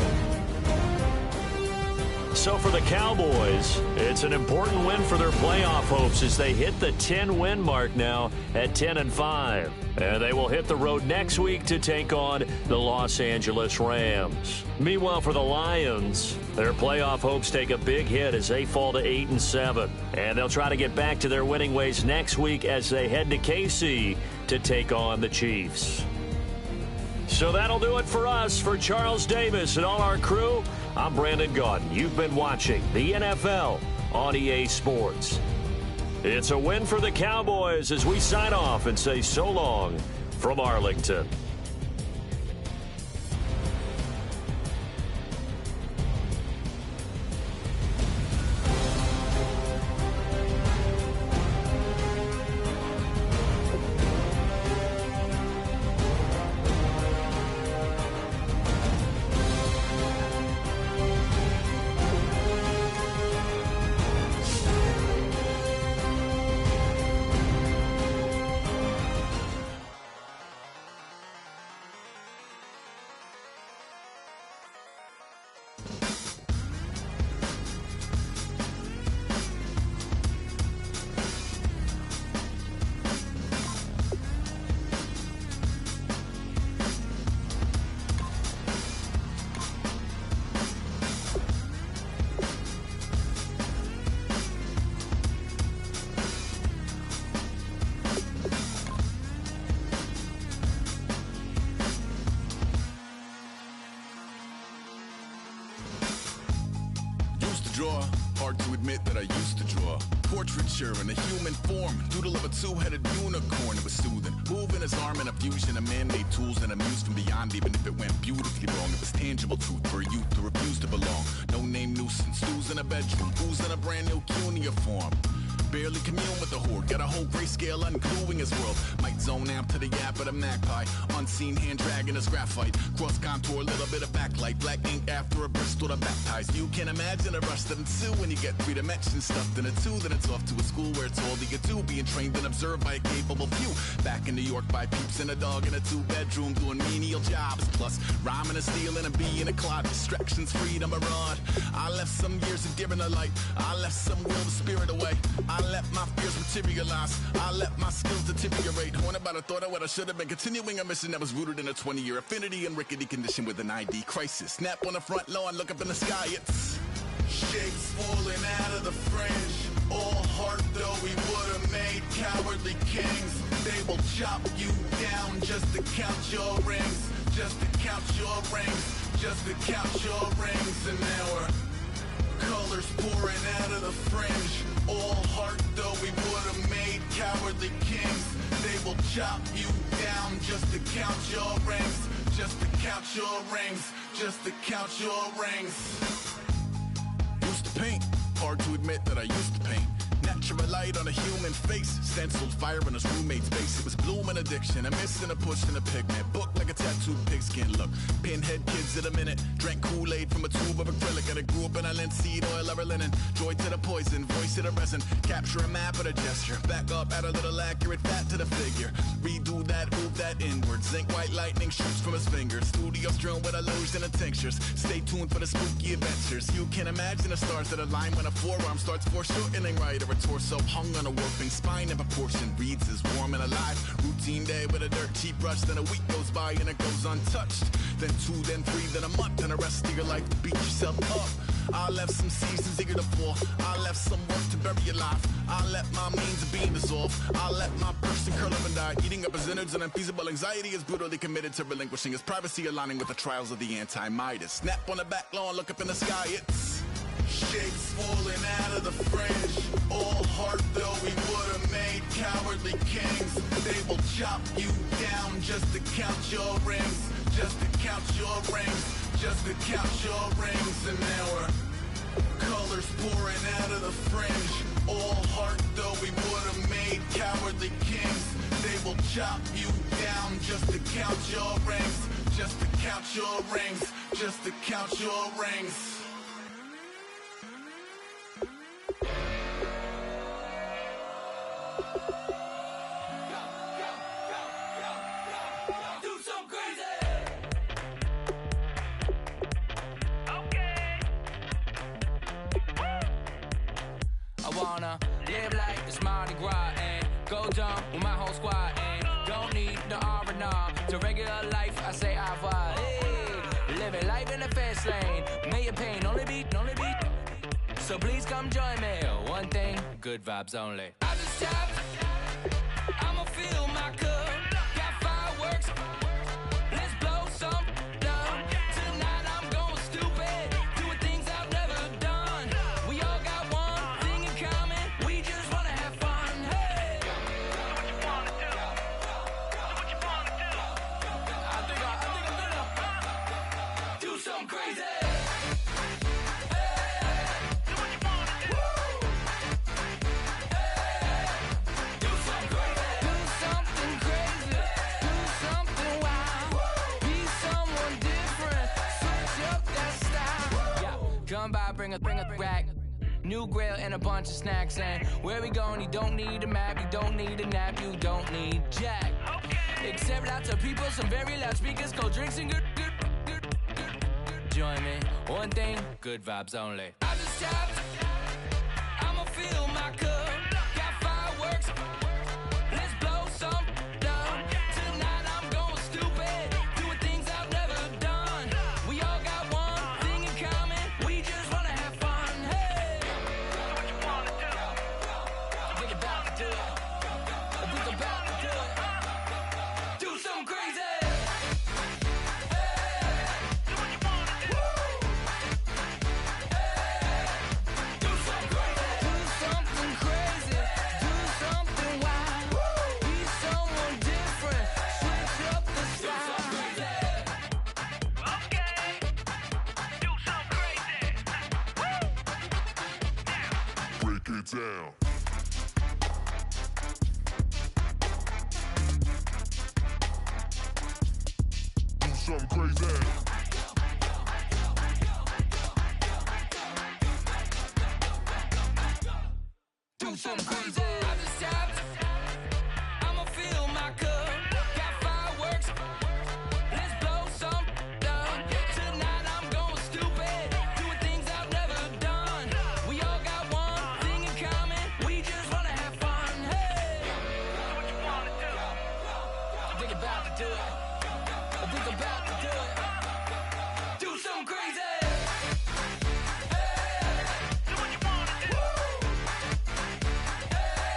So for the Cowboys, it's an important win for their playoff hopes as they hit the 10-win mark now at 10-5. And they will hit the road next week to take on the Los Angeles Rams. Meanwhile, for the Lions, their playoff hopes take a big hit as they fall to 8-7. And they'll try to get back to their winning ways next week as they head to KC to take on the Chiefs. So that'll do it for us. For Charles Davis and all our crew, I'm Brandon Gaudin. You've been watching the NFL on EA Sports. It's a win for the Cowboys as we sign off and say so long from Arlington. Draw. Hard to admit that I used to draw. Portraiture in a human form. Doodle of a two-headed unicorn. It was soothing. Moving his arm in a fusion of man-made tools and a muse from beyond. Even if it went beautifully wrong, it was tangible truth for a youth who refused to belong. No name nuisance. Who's in a bedroom? Who's in a brand new cuneiform? Barely commune with the horde. Got a whole grayscale ungluing his world. Might zone amp to the yap of the magpie. Unseen hand dragging his graphite. Cross contour, little bit of backlight. Black ink after a Bristol to baptize. You can imagine a rush that ensue when you get three dimensions stuffed in a two. Then it's off to a school where it's all that you do. Being trained and observed by a capable few. Back in New York by peeps and a dog in a two-bedroom doing menial jobs. Plus rhyming and stealing and being a clod. Distractions, freedom, a rod. I left some years of giving a light. I left some will the spirit away. I let my fears materialize. I let my skills deteriorate. Haunted by the thought of what I should have been. Continuing a mission that was rooted in a 20-year affinity and rickety condition with an ID crisis. Snap on the front lawn, look up in the sky. It's shapes falling out of the fringe. All heart though we would have made cowardly kings. They will chop you down just to count your rings. Just to count your rings. Just to count your rings. And now we're colors pouring out of the fringe. All heart though we would have made cowardly kings. They will chop you down just to count your rings. Just to count your rings. Just to count your rings. Used to paint. Hard to admit that I used to paint. Natural light on a human face. Stenciled fire in his roommate's face. It was bloom and addiction. A miss and a push and a pigment. Book like a tattooed pigskin look. Pinhead kids in a minute. Drank Kool-Aid from a tube of acrylic. And I grew up in a linseed oil or a linen. Joy to the poison. Voice to the resin. Capture a map of a gesture. Back up, add a little accurate fat to the figure. Redo that, move that inward. Zinc white lightning shoots from his fingers. Studio strewn with illusion and tinctures. Stay tuned for the spooky adventures. You can imagine the stars that align when a forearm starts foreshortening right. Or a torso hung on a warping spine in proportion. Reads as warm and alive. Routine day with a dirt cheap brush. Then a week goes by and it goes untouched. Then 2, then 3, then a month. And the rest of your life to beat yourself up. I left some seasons eager to fall. I left some work to bury alive. I let my means of being dissolve. I let my person curl up and die. Eating up his innards and unfeasible anxiety is brutally committed to relinquishing his privacy, aligning with the trials of the anti-Midas. Snap on the back lawn, look up in the sky. It's shapes falling out of the fringe. All heart though we would have made cowardly kings. They will chop you down just to count your rings. Just to count your rings. Just to count your rings. And now we're colors pouring out of the fringe. All heart though we would have made cowardly kings. They will chop you down just to count your rings. Just to count your rings. Just to count your rings. Live like it's Mardi Gras and go dumb with my whole squad and don't need the R&R to regular life. I say au revoir. Hey, living life in the fast lane. May your pain only beat. So please come join me. One thing, good vibes only. I just tapped. I'ma fill my cup. Got fireworks. Let's blow bring a rack. New grill and a bunch of snacks. And where we going, you don't need a map, you don't need a nap, you don't need jack. Except lots of people, some very loud speakers, cold drinks and good. Join me, one thing, good vibes only. I just tapped, I'ma fill my cup. Got fireworks, let's blow some down. Tonight I'm going stupid, doing things I've never done. We all got one thing in common, we just wanna have fun. Hey, what you wanna do? I think about to do it. I think about to do it. Do something crazy. Down. Do something crazy. Do something crazy. I just tapped, I'ma fill my cup. Got fireworks, let's blow some down. Tonight I'm going stupid, doing things I've never done. We all got one thing in common, we just wanna have fun. Hey, what you wanna do? I think about to do it. I think about to do it. Do something crazy. Hey, do what you wanna do. Hey.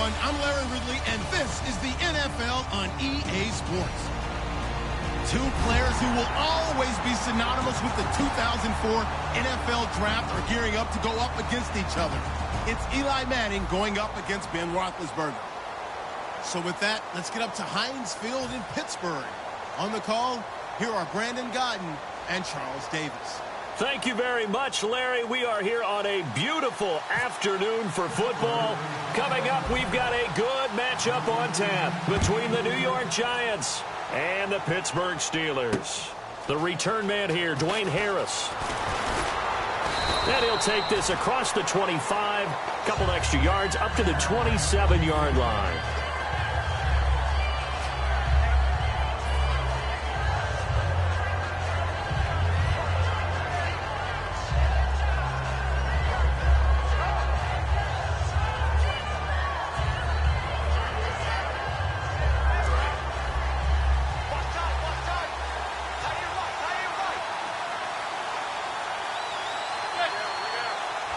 everyone. I'm Larry Ridley, and this is the NFL on EA Sports. Two players who will always be synonymous with the 2004 NFL Draft are gearing up to go up against each other. It's Eli Manning going up against Ben Roethlisberger. So with that, let's get up to Heinz Field in Pittsburgh. On the call, here are Brandon Godden and Charles Davis. Thank you very much, Larry. We are here on a beautiful afternoon for football. Coming up, we've got a good matchup on tap between the New York Giants and the Pittsburgh Steelers. The return man here, Dwayne Harris. And he'll take this across the 25, couple extra yards, up to the 27-yard line.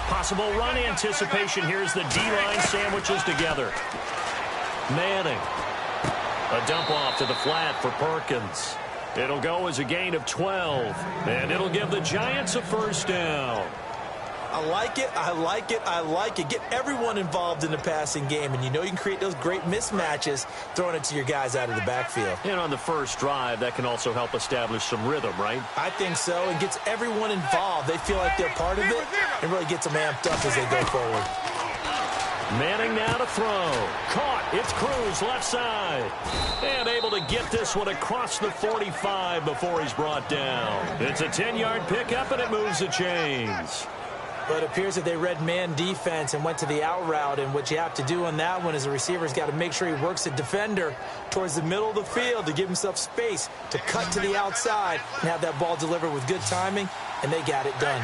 Possible run anticipation. Here's the D-line sandwiches together. Manning. A dump off to the flat for Perkins. It'll go as a gain of 12. And it'll give the Giants a first down. I like it, I like it, I like it. Get everyone involved in the passing game, and you know you can create those great mismatches throwing it to your guys out of the backfield. And on the first drive, that can also help establish some rhythm, right? I think so. It gets everyone involved. They feel like they're part of it, and really gets them amped up as they go forward. Manning now to throw. Caught. It's Cruz left side. And able to get this one across the 45 before he's brought down. It's a 10-yard pickup, and it moves the chains. But it appears that they read man defense and went to the out route. And what you have to do on that one is the receiver's got to make sure he works the defender towards the middle of the field to give himself space to cut to the outside and have that ball delivered with good timing, and they got it done.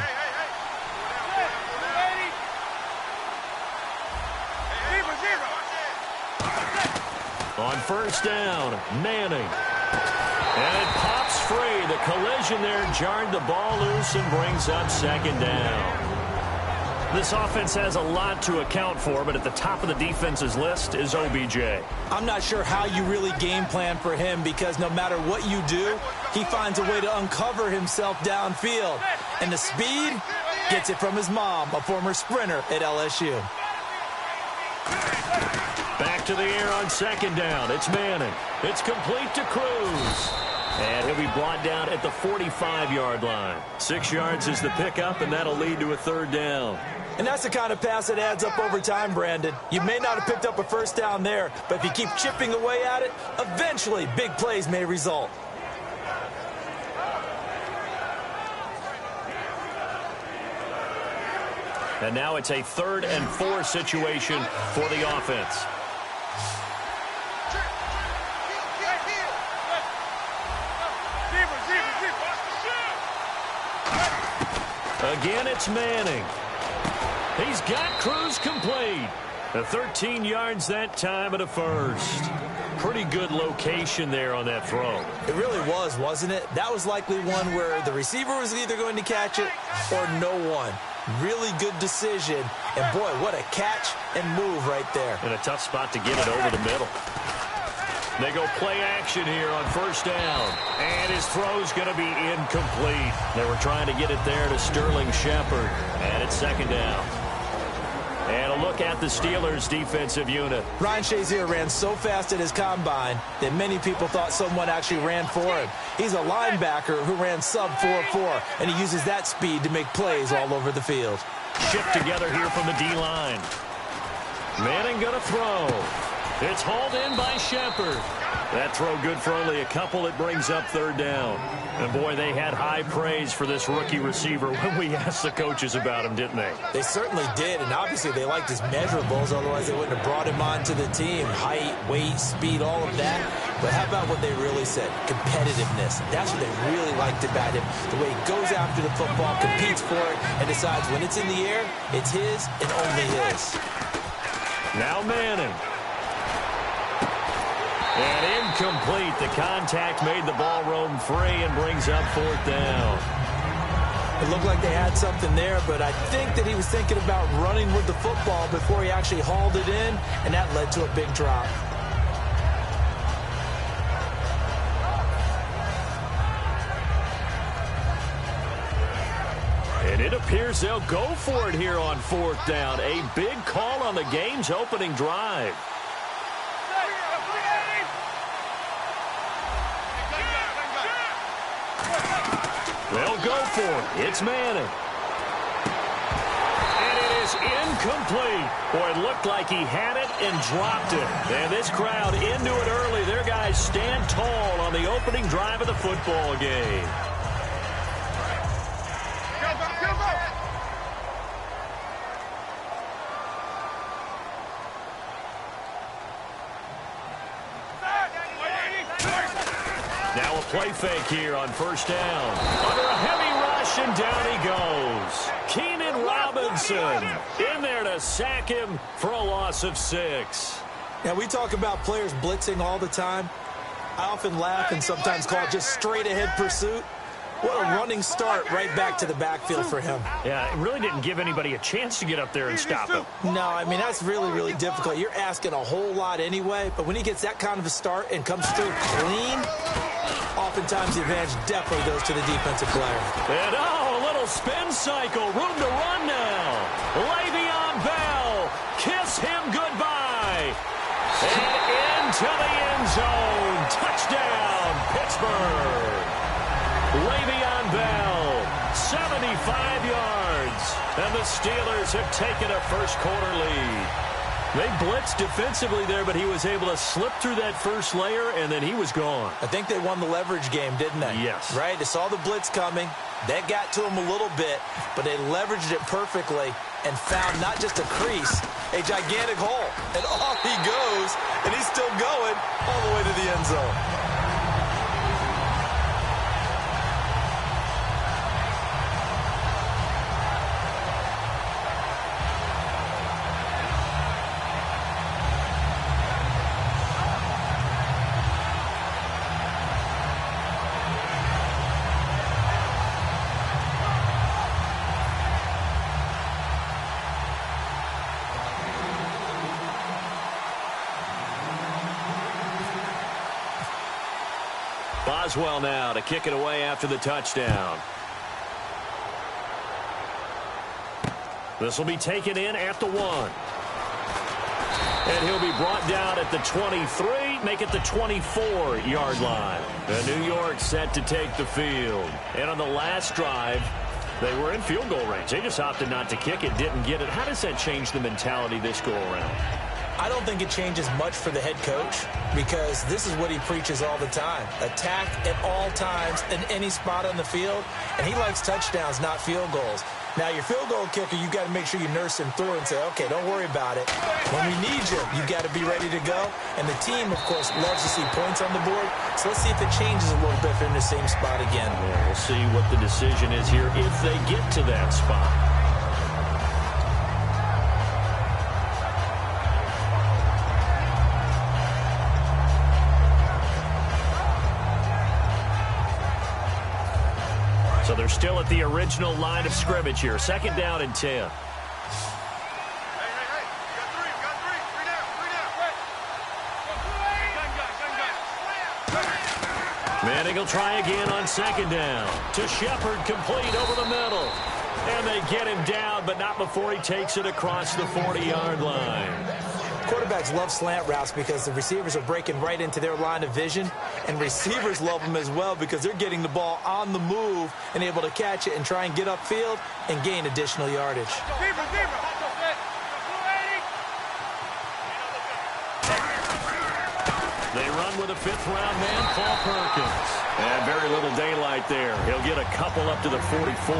On first down, Manning. And it pops free. The collision there jarred the ball loose and brings up second down. This offense has a lot to account for, but at the top of the defense's list is OBJ. I'm not sure how you really game plan for him, because no matter what you do, he finds a way to uncover himself downfield. And the speed gets it from his mom, a former sprinter at LSU. Back to the air on second down. It's Manning. It's complete to Cruz. And he'll be brought down at the 45-yard line. 6 yards is the pickup, and that'll lead to a third down. And that's the kind of pass that adds up over time, Brandon. You may not have picked up a first down there, but if you keep chipping away at it, eventually big plays may result. And now it's a 3rd and 4 situation for the offense. Again, it's Manning. He's got Cruz complete. 13 yards that time at a first. Pretty good location there on that throw. It really was, wasn't it? That was likely one where the receiver was either going to catch it or no one. Really good decision. And, boy, what a catch and move right there. And a tough spot to get it over the middle. They go play action here on first down. And his throw's going to be incomplete. They were trying to get it there to Sterling Shepard. And it's second down. And a look at the Steelers' defensive unit. Ryan Shazier ran so fast at his combine that many people thought someone actually ran for him. He's a linebacker who ran sub 4.4, and he uses that speed to make plays all over the field. Shift together here from the D-line. Manning going to throw. It's hauled in by Shepard. That throw good for only a couple. It brings up third down. And, boy, they had high praise for this rookie receiver when we asked the coaches about him, didn't they? They certainly did, and obviously they liked his measurables. Otherwise, they wouldn't have brought him onto the team. Height, weight, speed, all of that. But how about what they really said? Competitiveness. That's what they really liked about him. The way he goes after the football, competes for it, and decides when it's in the air, it's his and only his. Now Manning. And incomplete. The contact made the ball roam free and brings up fourth down. It looked like they had something there, but I think that he was thinking about running with the football before he actually hauled it in, and that led to a big drop. And it appears they'll go for it here on 4th down. A big call on the game's opening drive. They'll go for it. It's Manning. And it is incomplete. Boy, it looked like he had it and dropped it. And this crowd into it early. Their guys stand tall on the opening drive of the football game. Now a play fake here on 1st down. Under a heavy rush, and down he goes. Keenan Robinson in there to sack him for a loss of 6. Now, we talk about players blitzing all the time. I often laugh and sometimes call it just straight-ahead pursuit. What a running start right back to the backfield for him. Yeah, it really didn't give anybody a chance to get up there and stop him. No, I mean, that's really, really difficult. You're asking a whole lot anyway, but when he gets that kind of a start and comes through clean, oftentimes the advantage definitely goes to the defensive player. And a little spin cycle. Room to run now. Le'Veon Bell. Kiss him goodbye. And into the end zone. Touchdown, Pittsburgh. Le'Veon Bell, 75 yards. And the Steelers have taken a first-quarter lead. They blitzed defensively there, but he was able to slip through that first layer, and then he was gone. I think they won the leverage game, didn't they? Yes. Right? They saw the blitz coming. That got to him a little bit, but they leveraged it perfectly and found not just a crease, a gigantic hole. And off he goes, and he's still going all the way to the end zone. Boswell now to kick it away after the touchdown. This will be taken in at the 1. And he'll be brought down at the 23, make it the 24-yard line. And New York set to take the field. And on the last drive, they were in field goal range. They just opted not to kick it, didn't get it. How does that change the mentality this go-around? I don't think it changes much for the head coach because this is what he preaches all the time. Attack at all times in any spot on the field, and he likes touchdowns, not field goals. Now, your field goal kicker, you got to make sure you nurse him through and say, okay, don't worry about it. When we need you, you got to be ready to go. And the team, of course, loves to see points on the board. So let's see if it changes a little bit if they're in the same spot again. Yeah, we'll see what the decision is here if they get to that spot. So they're still at the original line of scrimmage here. 2nd down and 10. Hey, got three down. Manning will try again on 2nd down. To Shepard, complete over the middle. And they get him down, but not before he takes it across the 40-yard line. Quarterbacks love slant routes because the receivers are breaking right into their line of vision, and receivers love them as well because they're getting the ball on the move and able to catch it and try and get upfield and gain additional yardage. They run with a 5th-round man, Paul Perkins. And very little daylight there. He'll get a couple up to the 44.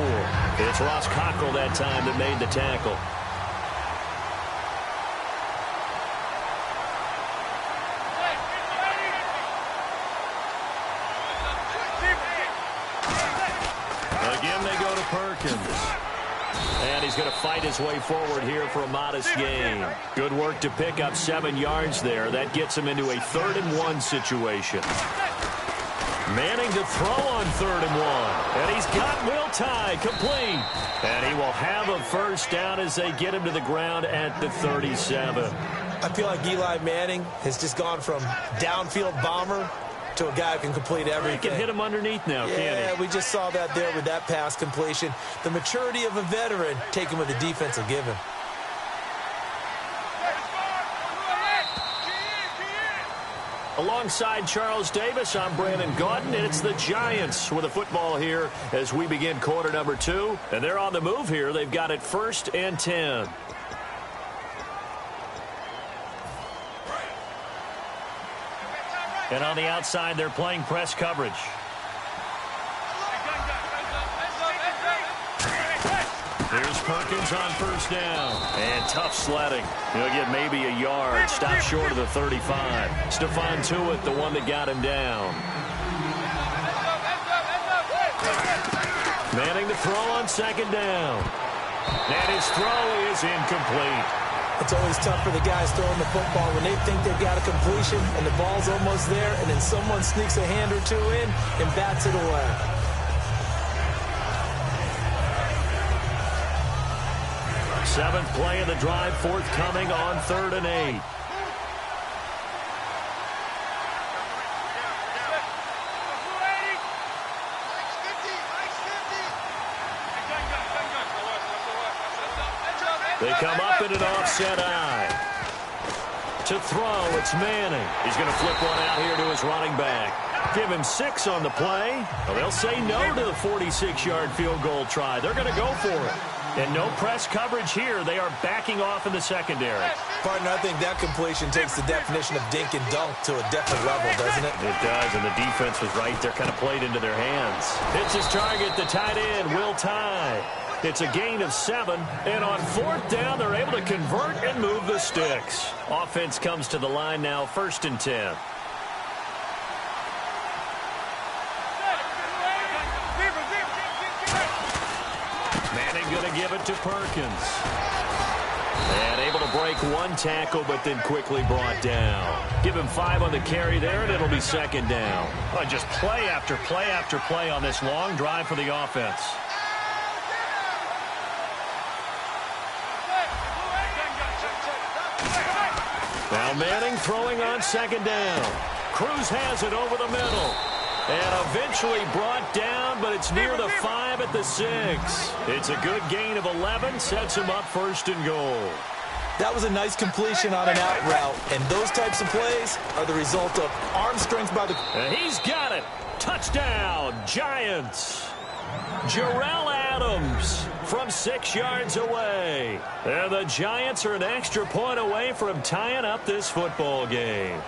It's Ross Cockrell that time that made the tackle. Again, they go to Perkins. And he's going to fight his way forward here for a modest gain. Good work to pick up 7 yards there. That gets him into a 3rd and 1 situation. Manning to throw on 3rd and 1. And he's got Will Tye complete. And he will have a first down as they get him to the ground at the 37. I feel like Eli Manning has just gone from downfield bomber to a guy who can complete everything. He can hit him underneath now, can't he? Yeah, we just saw that there with that pass completion. The maturity of a veteran taken with the defense will give him. Alongside Charles Davis, I'm Brandon Gaudin, and it's the Giants with the football here as we begin quarter number 2. And they're on the move here. They've got it 1st and 10. And on the outside, they're playing press coverage. Here's Perkins on 1st down. And tough sledding. He'll get maybe a yard. Stop short of the 35. Stephon Tuitt, the one that got him down. Manning to throw on 2nd down. And his throw is incomplete. It's always tough for the guys throwing the football when they think they've got a completion and the ball's almost there, and then someone sneaks a hand or two in and bats it away. Seventh play of the drive, forthcoming on 3rd and 8. They come up in an offset eye. To throw, it's Manning. He's going to flip one out here to his running back. Give him 6 on the play. Well, they'll say no to the 46-yard field goal try. They're going to go for it. And no press coverage here. They are backing off in the secondary. Partner, I think that completion takes the definition of dink and dunk to a different level, doesn't it? It does, and the defense was right there, kind of played into their hands. Hits his target, the tight end, Will Tye. It's a gain of 7, and on 4th down, they're able to convert and move the sticks. Offense comes to the line now, 1st and 10. Manning going to give it to Perkins. And able to break one tackle, but then quickly brought down. Give him 5 on the carry there, and it'll be 2nd down. Well, just play after play after play on this long drive for the offense. Now Manning throwing on 2nd down. Cruz has it over the middle. And eventually brought down, but it's near the 5 at the 6. It's a good gain of 11, sets him up 1st and goal. That was a nice completion on an out route, and those types of plays are the result of arm strength by the... And he's got it. Touchdown, Giants. Jarrell Adams from 6 yards away. And the Giants are an extra point away from tying up this football game.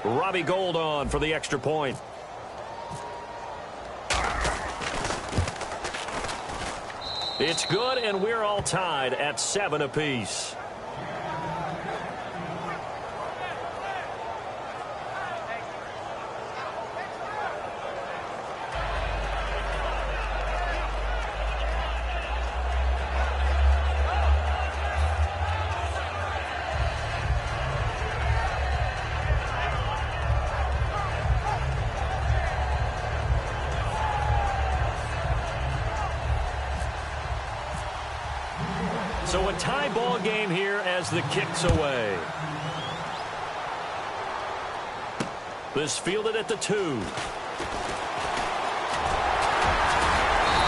Robbie Gould on for the extra point. It's good, and we're all tied at 7 apiece. So a tie ball game here as the kick's away. This fielded at the 2.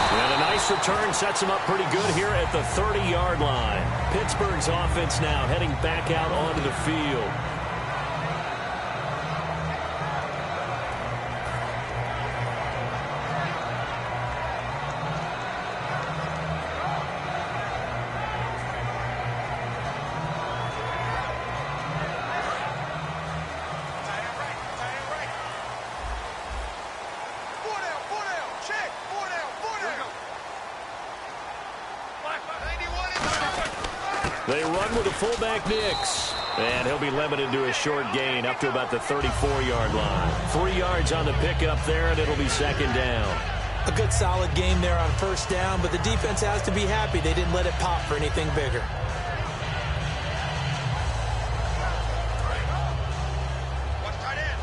And a nice return sets him up pretty good here at the 30-yard line. Pittsburgh's offense now heading back out onto the field. They run with the fullback Nix. And he'll be limited to a short gain up to about the 34-yard line. 3 yards on the pickup there, and it'll be 2nd down. A good solid game there on first down, but the defense has to be happy they didn't let it pop for anything bigger. Watch tight end.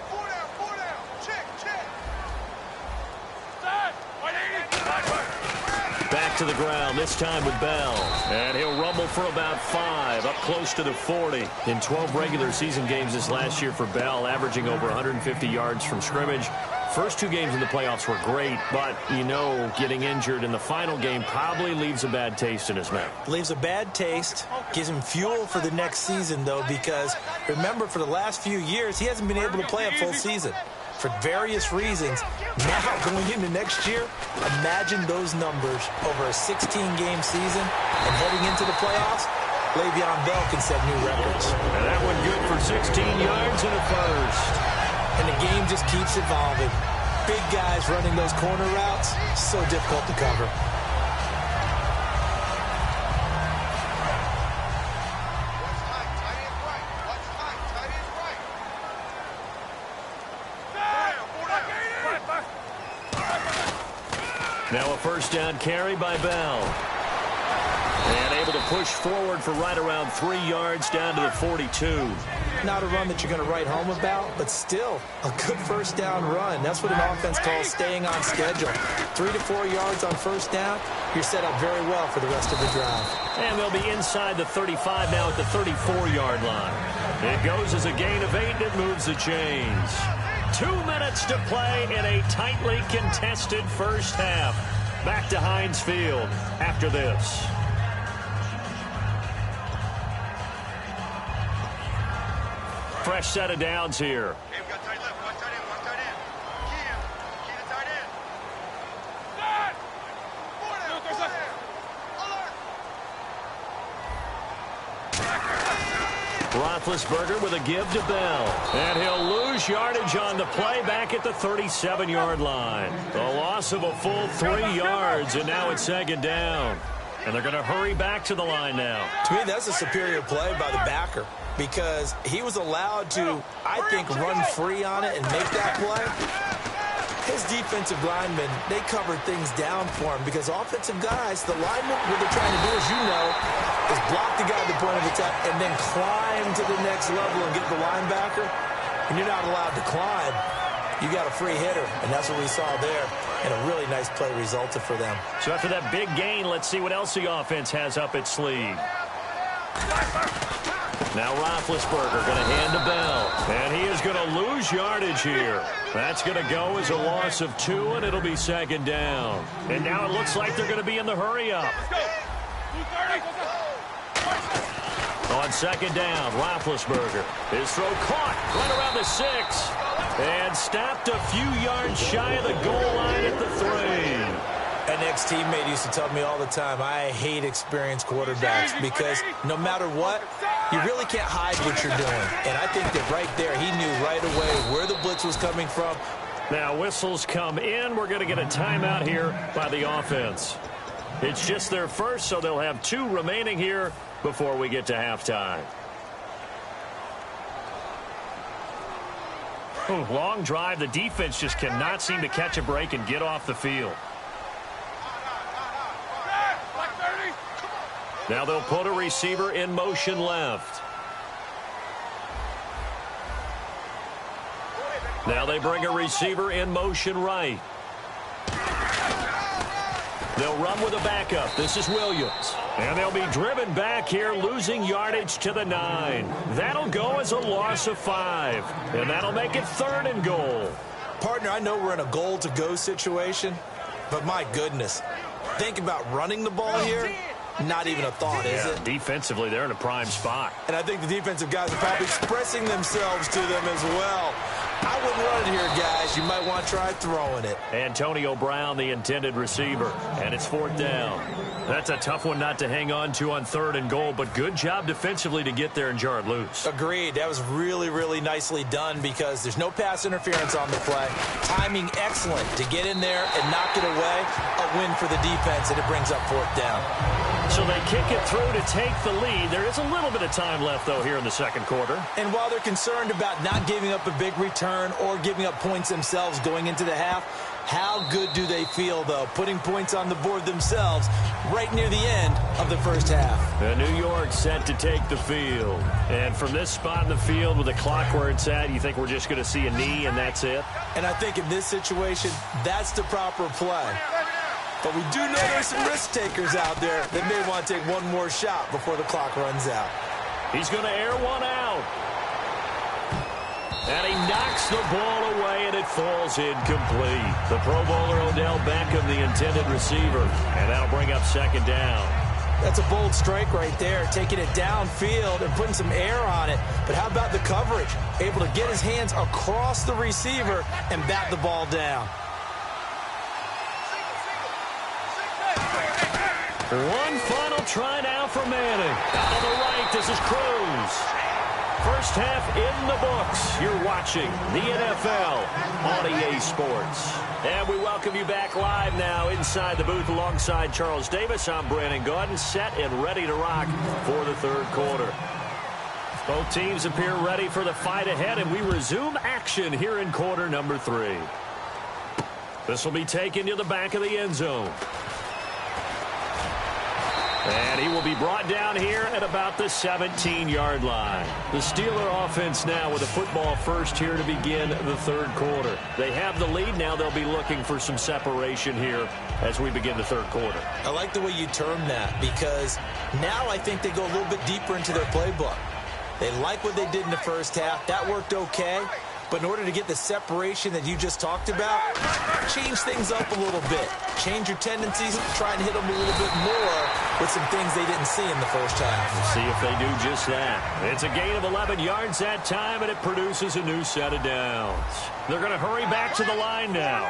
Four down. Check. Side. 180. Back to the ground, this time with Bell. And he'll rumble for about 5, up close to the 40. In 12 regular season games this last year for Bell, averaging over 150 yards from scrimmage. First 2 games in the playoffs were great, but, you know, getting injured in the final game probably leaves a bad taste in his mouth. Leaves a bad taste, gives him fuel for the next season, though, because, remember, for the last few years, he hasn't been able to play a full season for various reasons. Now, going into next year, imagine those numbers over a 16-game season and heading into the playoffs. Le'Veon Bell can set new records. And that one good for 16 yards and a first. And the game just keeps evolving. Big guys running those corner routes, so difficult to cover. Now a first down carry by Bell. And able to push forward for right around 3 yards down to the 42. Not a run that you're going to write home about, but still a good first down run. That's what an offense calls staying on schedule. 3 to 4 yards on first down, you're set up very well for the rest of the drive. And they'll be inside the 35 now at the 34-yard line. It goes as a gain of 8, and it moves the chains. 2 minutes to play in a tightly contested first half. Back to Heinz Field after this. Fresh set of downs here. Hey, we got tight left. Watch tight end. Key to tight end. Side. 4 down. Alert. Roethlisberger with a give to Bell. And he'll lose yardage on the play back at the 37-yard line. The loss of a full 3 yards, and now it's second down. And they're going to hurry back to the line now. To me, that's a superior play by the backer, because he was allowed to, I think, run free on it and make that play. His defensive linemen, they covered things down for him, because offensive guys, the linemen, what they're trying to do, as you know, is block the guy at the point of attack and then climb to the next level and get the linebacker. And you're not allowed to climb. You got a free hitter, and that's what we saw there. And a really nice play resulted for them. So after that big gain, let's see what else the offense has up its sleeve. Now Roethlisberger going to hand to Bell. And he is going to lose yardage here. That's going to go as a loss of 2, and it'll be second down. And now it looks like they're going to be in the hurry-up. On second down, Roethlisberger. His throw caught right around the 6. And stopped a few yards shy of the goal line at the 3. An ex-teammate used to tell me all the time, I hate experienced quarterbacks, because no matter what, you really can't hide what you're doing. And I think that right there, he knew right away where the blitz was coming from. Now whistles come in. We're going to get a timeout here by the offense. It's just their first, so they'll have 2 remaining here before we get to halftime. Long drive. The defense just cannot seem to catch a break and get off the field. Now they'll put a receiver in motion left. Now they bring a receiver in motion right. They'll run with a backup. This is Williams. And they'll be driven back here, losing yardage to the 9. That'll go as a loss of 5. And that'll make it 3rd and goal. Partner, I know we're in a goal-to-go situation, but my goodness, think about running the ball here. Not even a thought, is it? Defensively, they're in a prime spot. And I think the defensive guys are probably expressing themselves to them as well. I wouldn't run it here, guys. You might want to try throwing it. Antonio Brown, the intended receiver, and it's 4th down. That's a tough one not to hang on to on 3rd and goal, but good job defensively to get there and jar it loose. Agreed. That was really, really nicely done, because there's no pass interference on the play. Timing excellent to get in there and knock it away. A win for the defense, and it brings up 4th down. So they kick it through to take the lead. There is a little bit of time left, though, here in the second quarter. And while they're concerned about not giving up a big return or giving up points themselves going into the half, how good do they feel, though, putting points on the board themselves right near the end of the first half? New York set to take the field. And from this spot in the field with the clock where it's at, you think we're just going to see a knee and that's it? And I think in this situation, that's the proper play. But we do know there's some risk takers out there that may want to take one more shot before the clock runs out. He's going to air one out. And he knocks the ball away, and it falls incomplete. The Pro Bowler Odell Beckham, the intended receiver. And that'll bring up second down. That's a bold strike right there, taking it downfield and putting some air on it. But how about the coverage? Able to get his hands across the receiver and bat the ball down. One final try now for Manning. Out on the right, this is Cruz. First half in the books. You're watching the NFL on EA Sports. And we welcome you back live now inside the booth alongside Charles Davis. I'm Brandon Gaudin, set and ready to rock for the third quarter. Both teams appear ready for the fight ahead, and we resume action here in quarter number 3. This will be taken to the back of the end zone. And he will be brought down here at about the 17-yard line. The Steeler offense now with a football first here to begin the third quarter. They have the lead now. They'll be looking for some separation here as we begin the third quarter. I like the way you term that because now I think they go a little bit deeper into their playbook. They like what they did in the first half. That worked okay. But in order to get the separation that you just talked about, change things up a little bit. Change your tendencies, try and hit them a little bit more with some things they didn't see in the first half. We'll see if they do just that. It's a gain of 11 yards that time, and it produces a new set of downs. They're going to hurry back to the line now.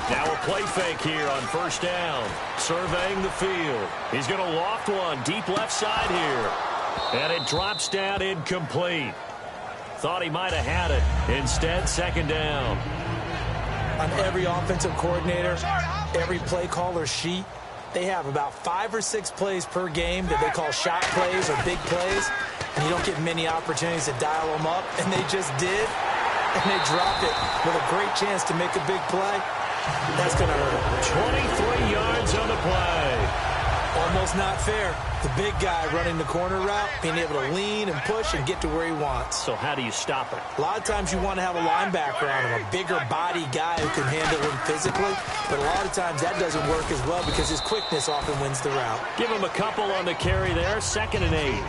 Now a play fake here on first down. Surveying the field. He's going to loft one deep left side here. And it drops down incomplete. Thought he might have had it. Instead, second down. On every offensive coordinator, every play caller sheet, they have about 5 or 6 plays per game that they call shot plays or big plays. And you don't get many opportunities to dial them up. And they just did. And they dropped it with a great chance to make a big play. That's going to hurt. 23 yards on the play. Almost not fair. The big guy running the corner route, being able to lean and push and get to where he wants. So how do you stop it? A lot of times you want to have a linebacker on him, a bigger body guy who can handle him physically. But a lot of times that doesn't work as well because his quickness often wins the route. Give him a couple on the carry there. 2nd and 8.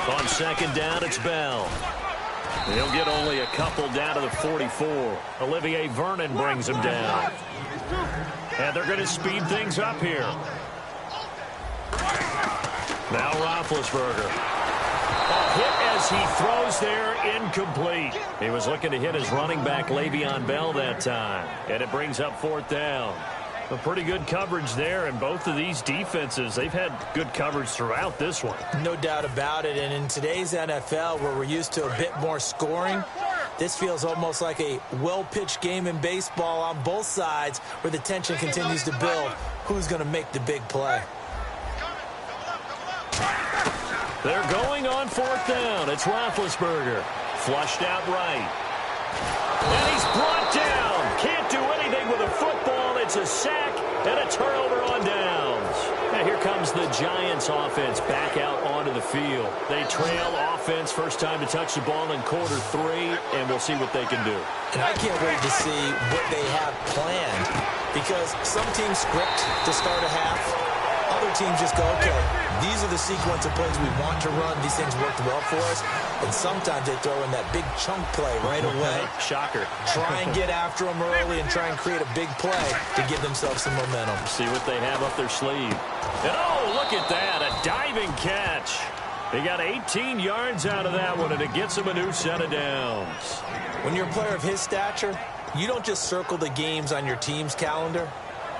On second down, it's Bell. He'll get only a couple down to the 44. Olivier Vernon brings him down. And they're going to speed things up here. Now Roethlisberger. A hit as he throws there, incomplete. He was looking to hit his running back, Le'Veon Bell, that time. And it brings up 4th down. A pretty good coverage there, and both of these defenses, they've had good coverage throughout this one. No doubt about it, and in today's NFL, where we're used to a bit more scoring, this feels almost like a well-pitched game in baseball on both sides where the tension continues to build. Who's going to make the big play? They're going on 4th down. It's Roethlisberger. Flushed out right. And he's brought down. Can't do anything with a football. It's a sack and a turnover on downs. And here comes the Giants offense back out onto the field. They trail offense first time to touch the ball in quarter 3, and we'll see what they can do. And I can't wait to see what they have planned because some teams script to start a half. Other teams just go, okay, these are the sequence of plays we want to run. These things worked well for us. And sometimes they throw in that big chunk play right away. Shocker. Try and get after them early and try and create a big play to give themselves some momentum. See what they have up their sleeve. And oh, look at that, a diving catch. They got 18 yards out of that one, and it gets him a new set of downs. When you're a player of his stature, You don't just circle the games on your team's calendar.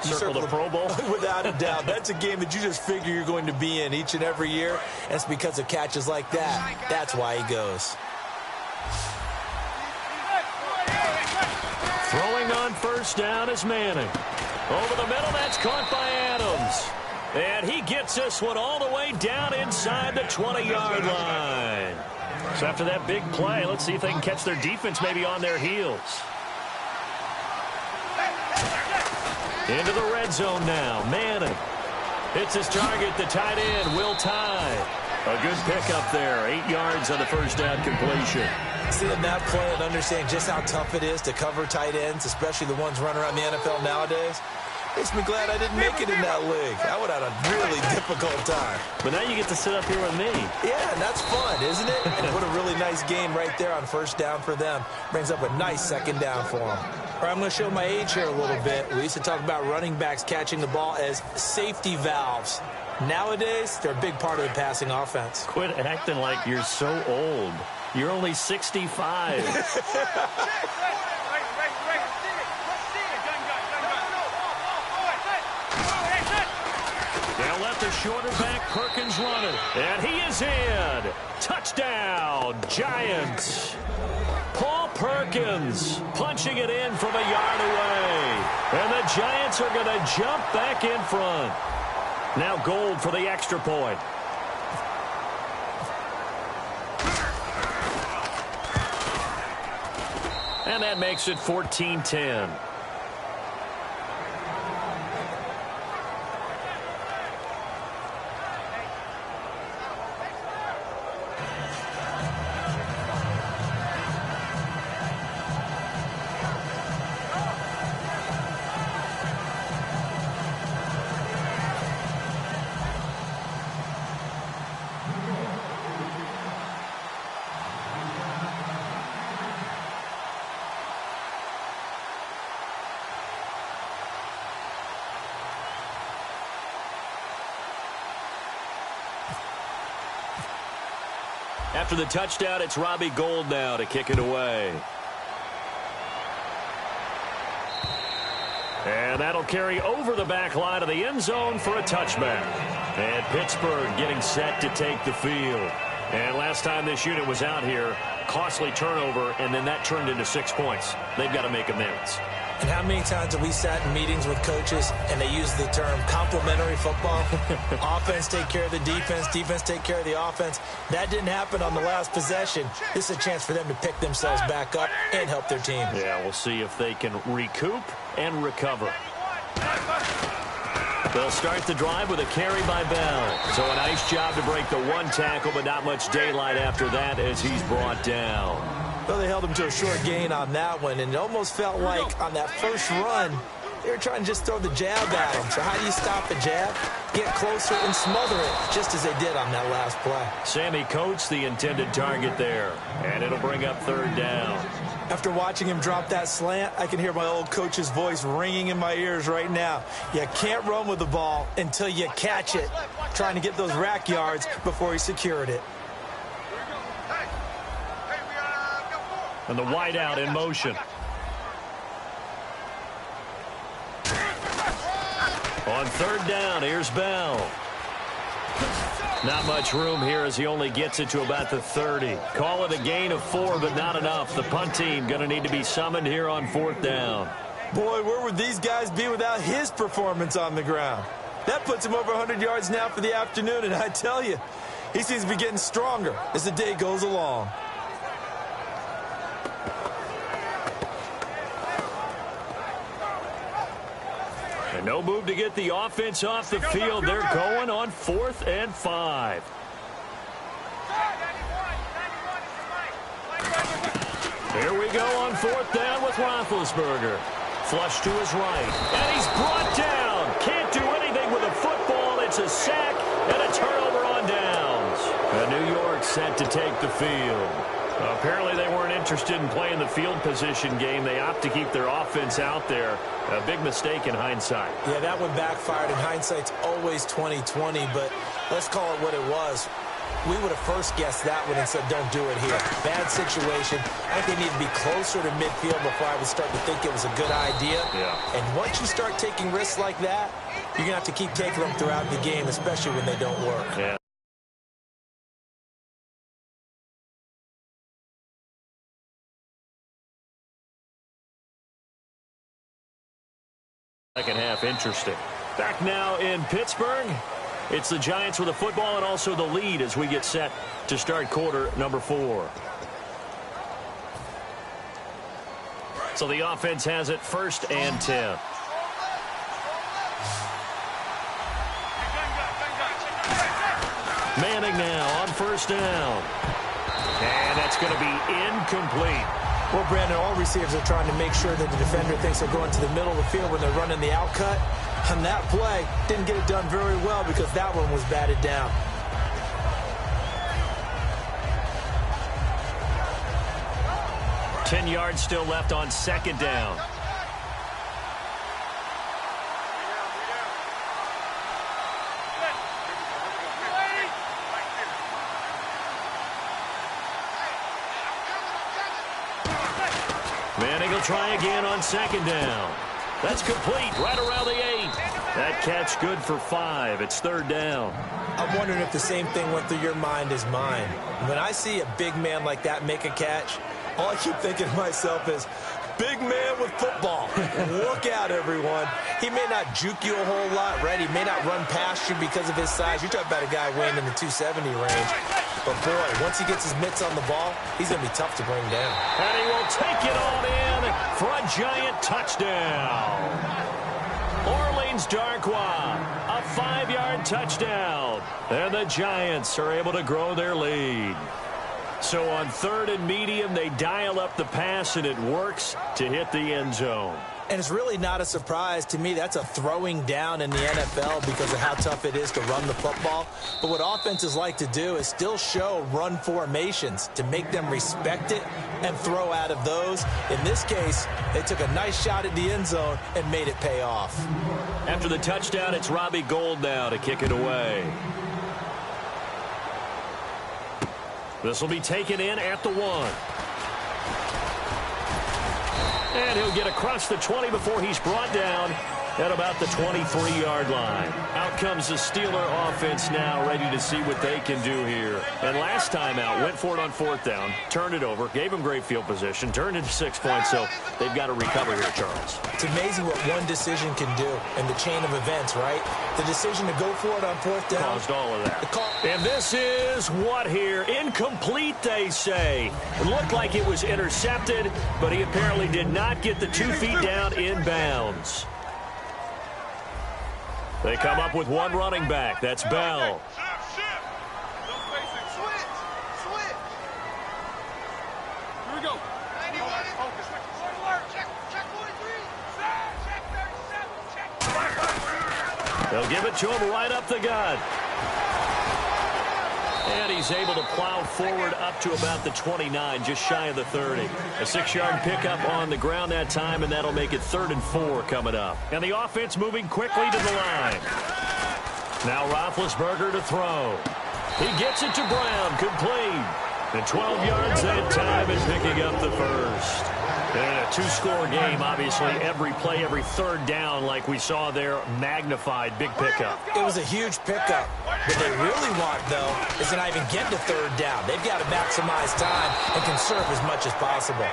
You circle the Pro Bowl? Without a doubt. That's a game that you just figure you're going to be in each and every year. And it's because of catches like that. That's why he goes. Throwing on first down is Manning. Over the middle, that's caught by Adams. And he gets this one all the way down inside the 20-yard line. So after that big play, let's see if they can catch their defense maybe on their heels. Into the red zone now. Manning. Hits his target, the tight end, Will Tye. A good pickup there. 8 yards on the first down completion. Seeing that play and understanding just how tough it is to cover tight ends, especially the ones running around the NFL nowadays, makes me glad I didn't make it in that league. I would have had a really difficult time. But now you get to sit up here with me. Yeah, and that's fun, isn't it? And what a really nice game right there on first down for them. Brings up a nice second down for them. All right, I'm going to show my age here a little bit. We used to talk about running backs catching the ball as safety valves. Nowadays, they're a big part of the passing offense. Quit acting like you're so old. You're only 65. They'll let the shorter back Perkins run it. And he is in. Touchdown, Giants. Paul Perkins punching it in from a yard away. And the Giants are going to jump back in front. Now Gold for the extra point. And that makes it 14-10. After the touchdown, it's Robbie Gould now to kick it away. And that'll carry over the back line of the end zone for a touchback. And Pittsburgh getting set to take the field. And last time this unit was out here, costly turnover, and then that turned into 6 points. They've got to make amends. And how many times have we sat in meetings with coaches and they use the term complementary football? Offense take care of the defense, defense take care of the offense. That didn't happen on the last possession. This is a chance for them to pick themselves back up and help their team. Yeah, we'll see if they can recoup and recover. They'll start the drive with a carry by Bell. So a nice job to break the one tackle, but not much daylight after that as he's brought down. Well, they held him to a short gain on that one, and it almost felt like on that first run, they were trying to just throw the jab at him. So how do you stop the jab? Get closer and smother it, just as they did on that last play. Sammy Coates, the intended target there, and it'll bring up third down. After watching him drop that slant, I can hear my old coach's voice ringing in my ears right now. You can't run with the ball until you catch it, trying to get those rack yards before he secured it. And the wideout in motion. On third down, here's Bell. Not much room here as he only gets it to about the 30. Call it a gain of 4, but not enough. The punt team going to need to be summoned here on fourth down. Boy, where would these guys be without his performance on the ground? That puts him over 100 yards now for the afternoon, and I tell you, he seems to be getting stronger as the day goes along. And no move to get the offense off the field. They're going on 4th and 5. Here we go on 4th down with Roethlisberger. Flush to his right. And he's brought down. Can't do anything with a football. It's a sack and a turnover on downs. And New York set to take the field. Apparently they weren't interested in playing the field position game. They opt to keep their offense out there. A big mistake in hindsight. Yeah, that one backfired, and hindsight's always 20/20, but let's call it what it was. we would have first guessed that one and said, don't do it here. Bad situation. I think they need to be closer to midfield before I would start to think it was a good idea. Yeah. And once you start taking risks like that, you're going to have to keep taking them throughout the game, especially when they don't work. Yeah. Second half interesting. Back now in Pittsburgh. It's the Giants with the football and also the lead as we get set to start quarter number 4. So the offense has it 1st and 10. Manning now on 1st down. And that's going to be incomplete. Well, Brandon, all receivers are trying to make sure that the defender thinks they're going to the middle of the field when they're running the out cut. On that play, didn't get it done very well because that one was batted down. $10 yards still left on 2nd down. Manning will try again on 2nd down. That's complete right around the 8. That catch good for 5. It's 3rd down. I'm wondering if the same thing went through your mind as mine. When I see a big man like that make a catch, all I keep thinking to myself is, big man with football. Look out, everyone. He may not juke you a whole lot, right? He may not run past you because of his size. You're talking about a guy weighing in the 270 range. But, boy, once he gets his mitts on the ball, he's going to be tough to bring down. And he will take it on in for a giant touchdown. Orleans Darkwa, a 5-yard touchdown. And the Giants are able to grow their lead. So on 3rd and medium, they dial up the pass, and it works to hit the end zone. And it's really not a surprise to me. That's a throwing down in the NFL because of how tough it is to run the football. But what offenses like to do is still show run formations to make them respect it and throw out of those. In this case, they took a nice shot at the end zone and made it pay off. After the touchdown, it's Robbie Gould now to kick it away. This will be taken in at the 1. And he'll get across the 20 before he's brought down at about the 23-yard line. Out comes the Steeler offense now, ready to see what they can do here. And last time out, went for it on 4th down, turned it over, gave him great field position, turned it to 6 points, so they've got to recover here, Charles. It's amazing what one decision can do in the chain of events, right? The decision to go for it on 4th down. Caused all of that. And this is what here? Incomplete, they say. It looked like it was intercepted, but he apparently did not get the 2 feet down in bounds. They come up with one running back. That's Bell. Switch. Here we go. 91. Focus. Check 43. Check 37. They'll give it to him right up the gut. And he's able to plow forward up to about the 29, just shy of the 30. A 6-yard pickup on the ground that time, and that'll make it 3rd and 4 coming up. And the offense moving quickly to the line. Now Roethlisberger to throw. He gets it to Brown, complete. And 12 yards that time and picking up the first. And a 2-score game, obviously, every play, every 3rd down, like we saw there, magnified, big pickup. It was a huge pickup. What they really want, though, is to not even get to 3rd down. They've got to maximize time and conserve as much as possible.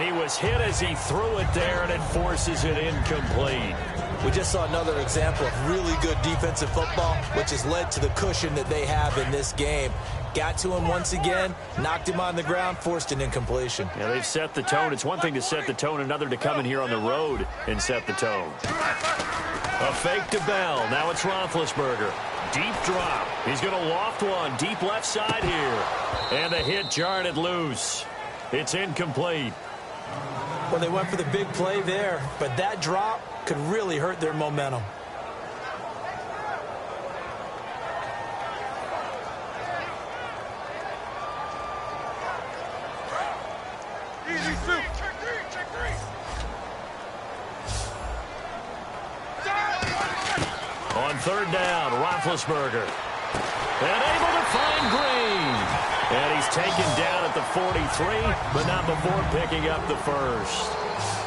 He was hit as he threw it there, and it forces it incomplete. We just saw another example of really good defensive football, which has led to the cushion that they have in this game. Got to him once again, knocked him on the ground, forced an incompletion. Yeah, they've set the tone. It's one thing to set the tone, another to come in here on the road and set the tone. A fake to Bell. Now it's Roethlisberger. Deep drop. He's going to loft one. Deep left side here. And the hit jarred it loose. It's incomplete. Well, they went for the big play there, but that drop could really hurt their momentum. Easy, Sue. Check three. On 3rd down, Roethlisberger. And able to find Green. And he's taken down at the 43, but not before picking up the first.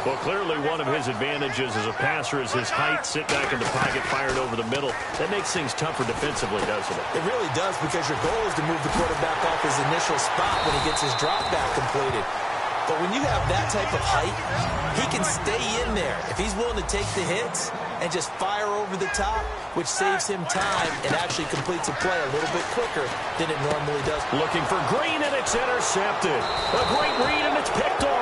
Well, clearly one of his advantages as a passer is his height. Sit back in the pocket, fired over the middle. That makes things tougher defensively, doesn't it? It really does, because your goal is to move the quarterback off his initial spot when he gets his drop back completed. But when you have that type of height, he can stay in there if he's willing to take the hits and just fire over the top, which saves him time and actually completes a play a little bit quicker than it normally does. Looking for Green, and it's intercepted. A great read, and it's picked off.